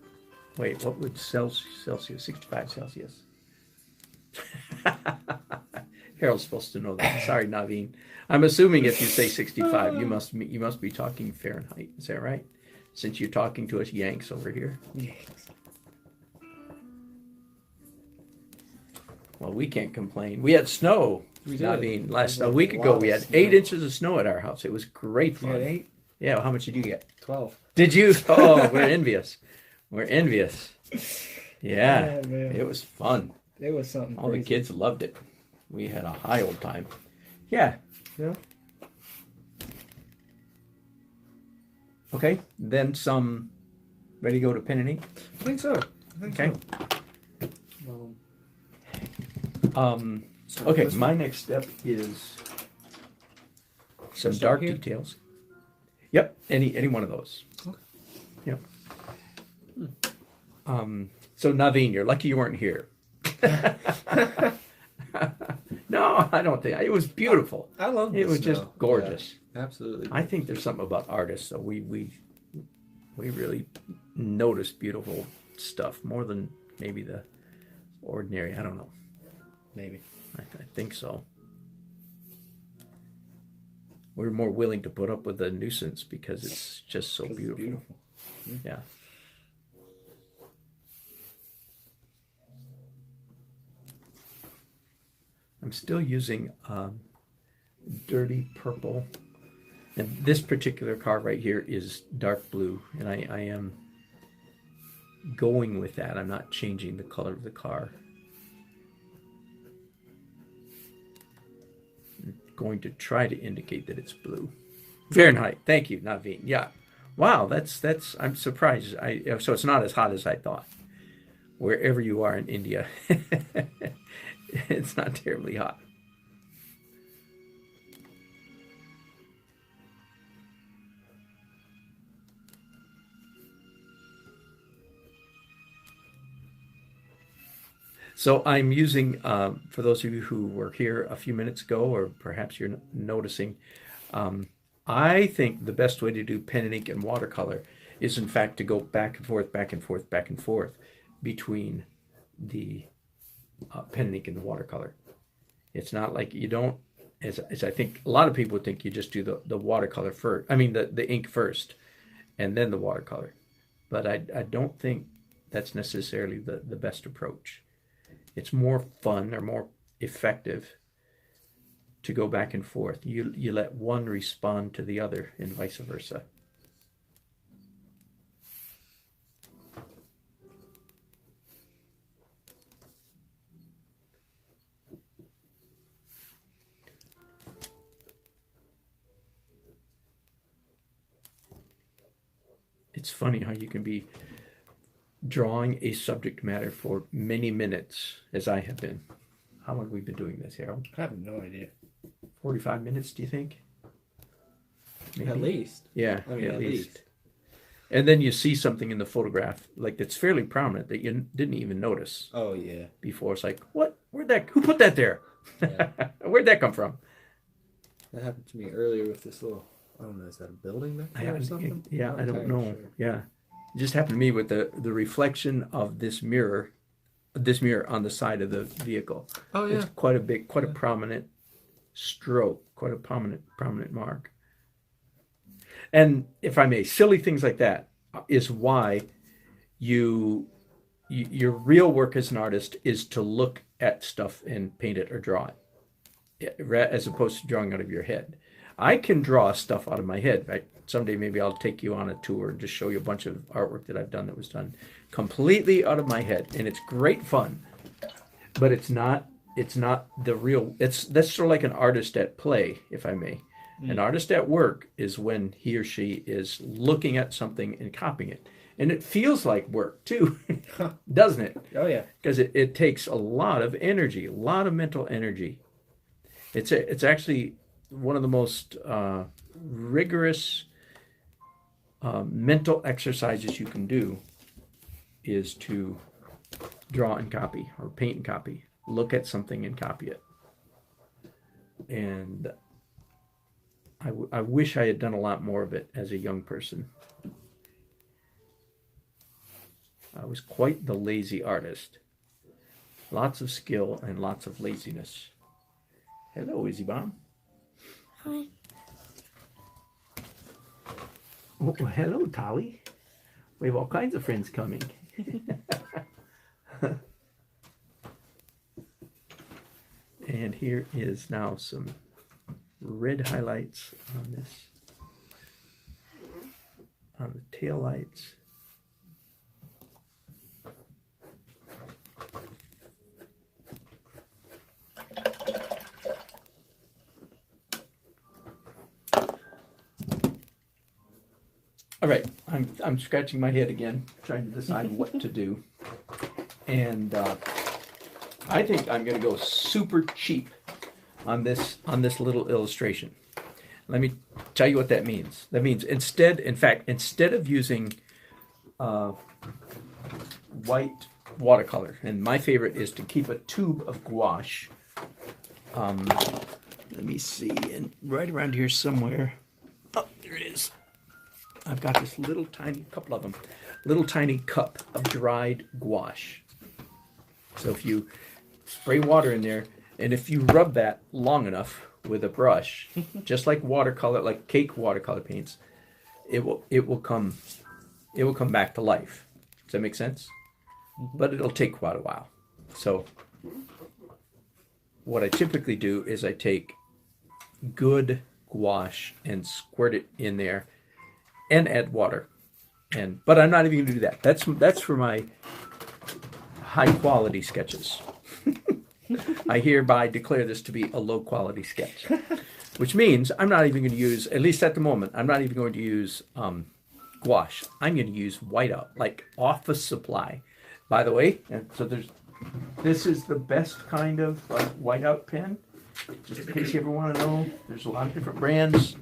Wait, what would Celsius? 65 Celsius. Harold's supposed to know that. Sorry, Naveen. I'm assuming if you say 65, you must be talking Fahrenheit. Is that right? Since you're talking to us Yanks over here. Yanks. Well, we can't complain. We had snow. Naveen, a week ago we had 8 inches of snow at our house. It was great fun. You had 8? Yeah. Well, how much did you get? 12. Did you? Oh, we're envious. We're envious. Yeah, man. It was fun. It was something All crazy. the kids loved it. We had a high old time. Yeah. Yeah. Okay, then some. Ready to go to pen and ink? I think so. Okay. So Okay, my next step is some dark details. Yep, any one of those. Okay. Yep. So Naveen, you're lucky you weren't here. No, I don't think it was beautiful. I love it. It was just gorgeous. Yeah, absolutely. I think there's something about artists. So we really notice beautiful stuff more than maybe the ordinary. I don't know. Maybe. I think so. We're more willing to put up with the nuisance because it's just so beautiful. Yeah. I'm still using dirty purple, and this particular car right here is dark blue, and I am going with that. I'm not changing the color of the car. I'm going to try to indicate that it's blue. Fahrenheit. Thank you, Naveen. Yeah. Wow, that's I'm surprised. So it's not as hot as I thought. Wherever you are in India, it's not terribly hot. So I'm using, for those of you who were here a few minutes ago, or perhaps you're noticing, I think the best way to do pen and ink and watercolor is, in fact, to go back and forth, back and forth, back and forth between the pen and ink and the watercolor. It's not like you don't, as I think a lot of people would think, you just do the watercolor first. I mean, the ink first, and then the watercolor. But I don't think that's necessarily the best approach. It's more fun or more effective to go back and forth. You let one respond to the other and vice versa. It's funny how you can be drawing a subject matter for many minutes, as I have been. How long have we been doing this, Harold? I have no idea. 45 minutes, do you think? Maybe. At least. Yeah, I mean, at least. And then you see something in the photograph, like it's fairly prominent that you didn't even notice. Oh, yeah. Before. It's like, what? Who put that there? Yeah. Where'd that come from? That happened to me earlier with this little, I don't know, is that a building back there or something? Yeah, I don't know. Sure. Yeah. It just happened to me with the reflection of this mirror on the side of the vehicle. Oh, yeah. It's quite a prominent stroke, quite a prominent mark. And if I may, silly things like that is why your real work as an artist is to look at stuff and paint it or draw it, as opposed to drawing out of your head. I can draw stuff out of my head. Someday maybe I'll take you on a tour and just show you a bunch of artwork that I've done that was done completely out of my head, and it's great fun. But it's not the real. That's sort of like an artist at play, if I may. An artist at work is when he or she is looking at something and copying it. And it feels like work, too, doesn't it? Oh, yeah. Because it takes a lot of energy, a lot of mental energy. It's actually one of the most rigorous mental exercises you can do is to draw and copy, or paint and copy. Look at something and copy it. And I wish I had done a lot more of it as a young person. I was quite the lazy artist. Lots of skill and lots of laziness. Hello, Izzy Bomb. Hi. Oh, hello, Tolly. We have all kinds of friends coming. And here is now some red highlights on the tail lights. All right, I'm scratching my head again, trying to decide what to do, and I think I'm going to go super cheap on this little illustration. Let me tell you what that means. That means instead of using white watercolor, and my favorite is to keep a tube of gouache. Let me see, and right around here somewhere. Oh, there it is. I've got this little tiny cup of dried gouache. So if you spray water in there, and if you rub that long enough with a brush, just like watercolor, like cake watercolor paints, it will come back to life. Does that make sense? Mm-hmm. But it'll take quite a while. So what I typically do is I take good gouache and squirt it in there and add water. But I'm not even going to do that. That's for my high quality sketches. I hereby declare this to be a low quality sketch, which means I'm not even going to use, at least at the moment, I'm not even going to use gouache. I'm going to use whiteout, like office supply. By the way, and so this is the best kind of whiteout pen. Just in case you ever want to know, there's a lot of different brands.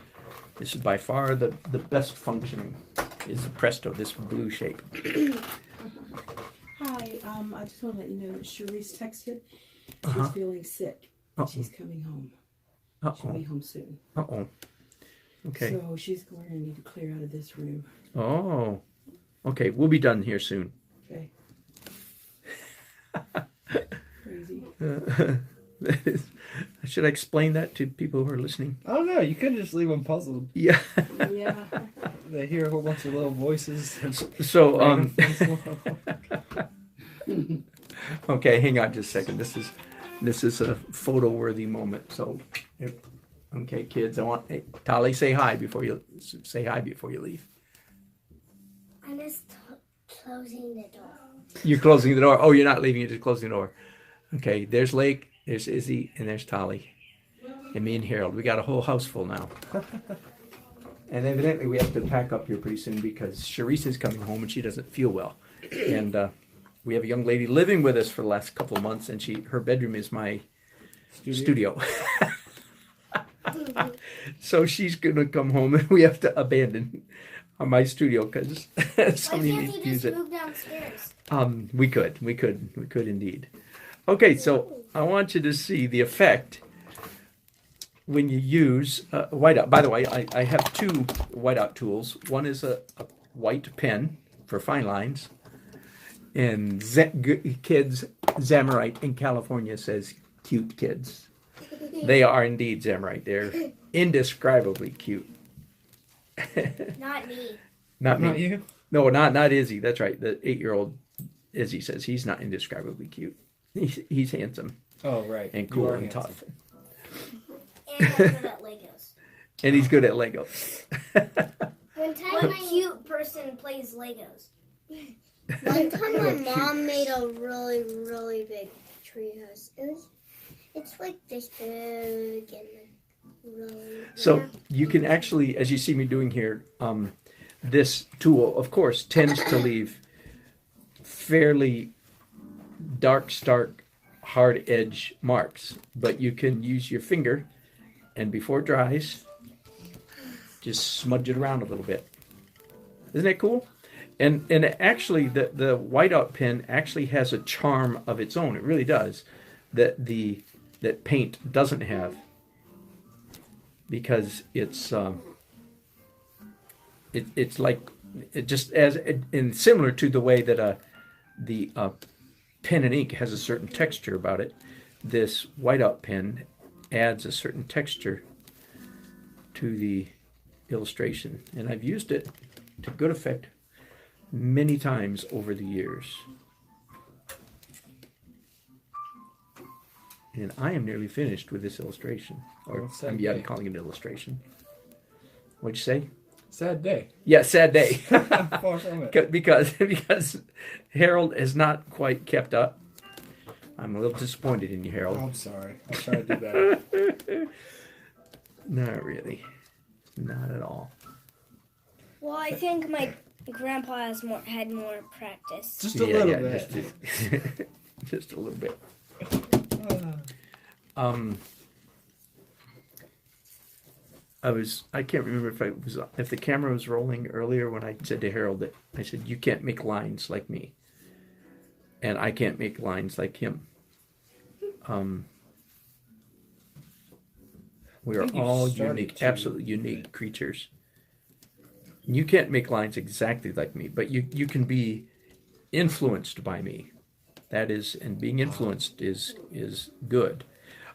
This is by far the best functioning, is the Presto, this blue shape. Hi, I just want to let you know that Cherise texted. She's feeling sick. She's coming home. She'll be home soon. Okay. So she's going to need to clear out of this room. Oh. Okay, we'll be done here soon. Okay. Crazy. Should I explain that to people who are listening? I don't know. You could just leave them puzzled. Yeah. Yeah. They hear a whole bunch of little voices. So, okay, hang on just a second. This is a photo-worthy moment. So, okay, kids, hey, Tali, say hi before you leave. I'm just closing the door. You're closing the door. Oh, you're not leaving. You're just closing the door. Okay, there's Lake, there's Izzy, and there's Tali, and me and Harold. We got a whole house full now. And evidently we have to pack up here pretty soon because Cherise is coming home and she doesn't feel well. And we have a young lady living with us for the last couple of months, and her bedroom is my studio. So she's gonna come home, and we have to abandon my studio because somebody needs to use it. Move downstairs? We could indeed. Okay, so I want you to see the effect when you use whiteout. By the way, I have two whiteout tools. One is a white pen for fine lines, and kids, Zamorite in California says cute kids. They are indeed Zamorite. They're indescribably cute. Not me. Not me. Not you? No, not Izzy. That's right. The 8-year-old Izzy says he's not indescribably cute. He's handsome. Oh, right. And cool and tough. And I'm good at Legos. And he's good at Legos. One time, a cute person plays Legos. One time my mom made a really, really big treehouse. It's like this big and really. So you can actually, as you see me doing here, this tool, of course, tends to leave fairly dark, stark, hard edge marks. But you can use your finger, and before it dries, just smudge it around a little bit. Isn't that cool? And actually, the whiteout pen actually has a charm of its own. It really does. That paint doesn't have, because it's like it just and similar to the way that the pen and ink has a certain texture about it. This whiteout pen adds a certain texture to the illustration, and I've used it to good effect many times over the years. And I am nearly finished with this illustration. Or I'm calling it an illustration. What'd you say? Sad day. Yeah, sad day. Far from it. because Harold has not quite kept up. I'm a little disappointed in you, Harold. I'm sorry. I'll try to do better. Not really. Not at all. Well, I think my grandpa had more practice. Just a little bit. Just a little bit. I can't remember if the camera was rolling earlier when I said to Harold that I said, you can't make lines like me, and I can't make lines like him. We are all unique, absolutely unique creatures. You can't make lines exactly like me, but you can be influenced by me. That is, and being influenced is good.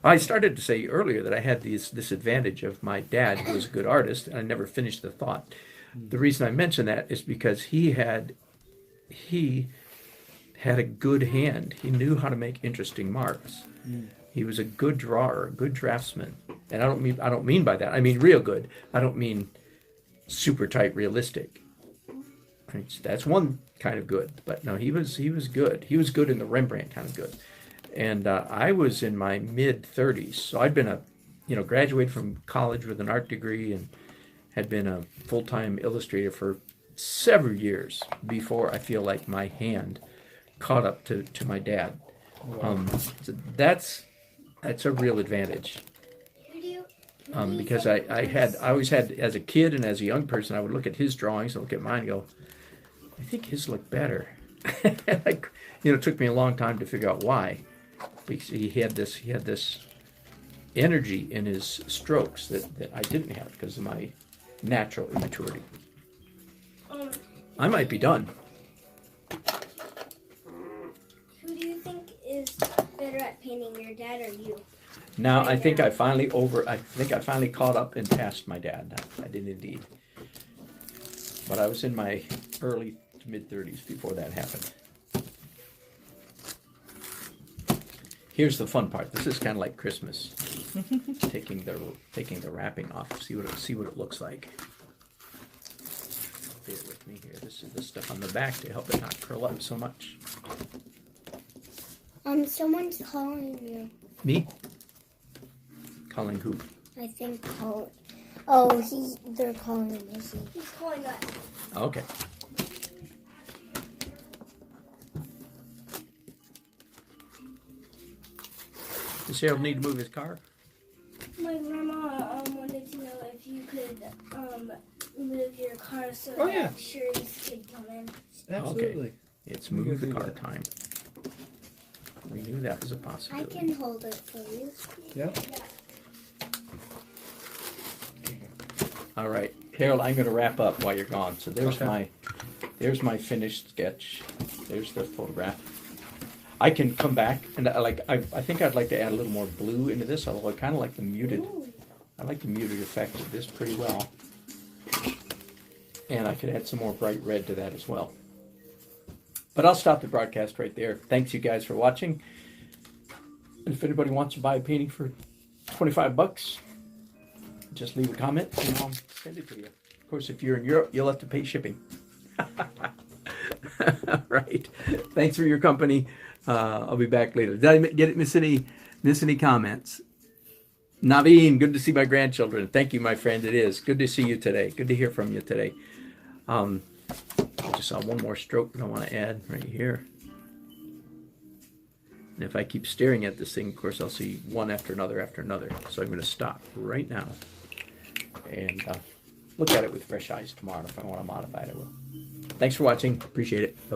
I started to say earlier that I had this advantage of my dad, who was a good artist, and I never finished the thought. The reason I mention that is because he had a good hand. He knew how to make interesting marks. He was a good drawer, a good draftsman. And I don't mean by that. I mean real good. I don't mean super tight realistic. That's one kind of good. But no, he was good. He was good in the Rembrandt kind of good. And I was in my mid-30s, so I'd been graduated from college with an art degree and had been a full-time illustrator for several years before I feel like my hand caught up to my dad. Wow. So that's a real advantage. Because I always had, as a kid and as a young person, I would look at his drawings and look at mine and go, I think his look better. It took me a long time to figure out why. Because he had this energy in his strokes that I didn't have because of my natural immaturity. I might be done. Who do you think is better at painting, your dad or you? Now I think I finally caught up and passed my dad. I did indeed. But I was in my early to mid-30s before that happened. Here's the fun part. This is kind of like Christmas. taking the wrapping off. See what it looks like. Bear with me here. This is the stuff on the back to help it not curl up so much. Someone's calling you. Me? Calling who? I think call. Oh, they're calling Missy. He's calling us. Okay. Does Harold need to move his car? My grandma wanted to know if car so Oh, yeah. that Sharice could come in. Absolutely. It's move the car time. We knew that was a I possibility. can hold it for you. Yep. All right, Harold, I'm going to wrap up while you're gone. So there's Okay. my finished sketch. There's the photograph. I can come back and I think I'd like to add a little more blue into this, although I kind of like the muted. I like the muted effect of this pretty well. And I could add some more bright red to that as well. But I'll stop the broadcast right there. Thanks you guys for watching. And if anybody wants to buy a painting for $25, just leave a comment and I'll send it to you. Of course, if you're in Europe, you'll have to pay shipping. All right. Thanks for your company. I'll be back later. Did I miss any comments? Naveen, good to see my grandchildren. Thank you, my friend. It is good to see you today. Good to hear from you today. I just saw one more stroke that I want to add right here. And if I keep staring at this thing, of course, I'll see one after another. So I'm going to stop right now and look at it with fresh eyes tomorrow. If I want to modify it, I will. Thanks for watching. Appreciate it. Bye-bye.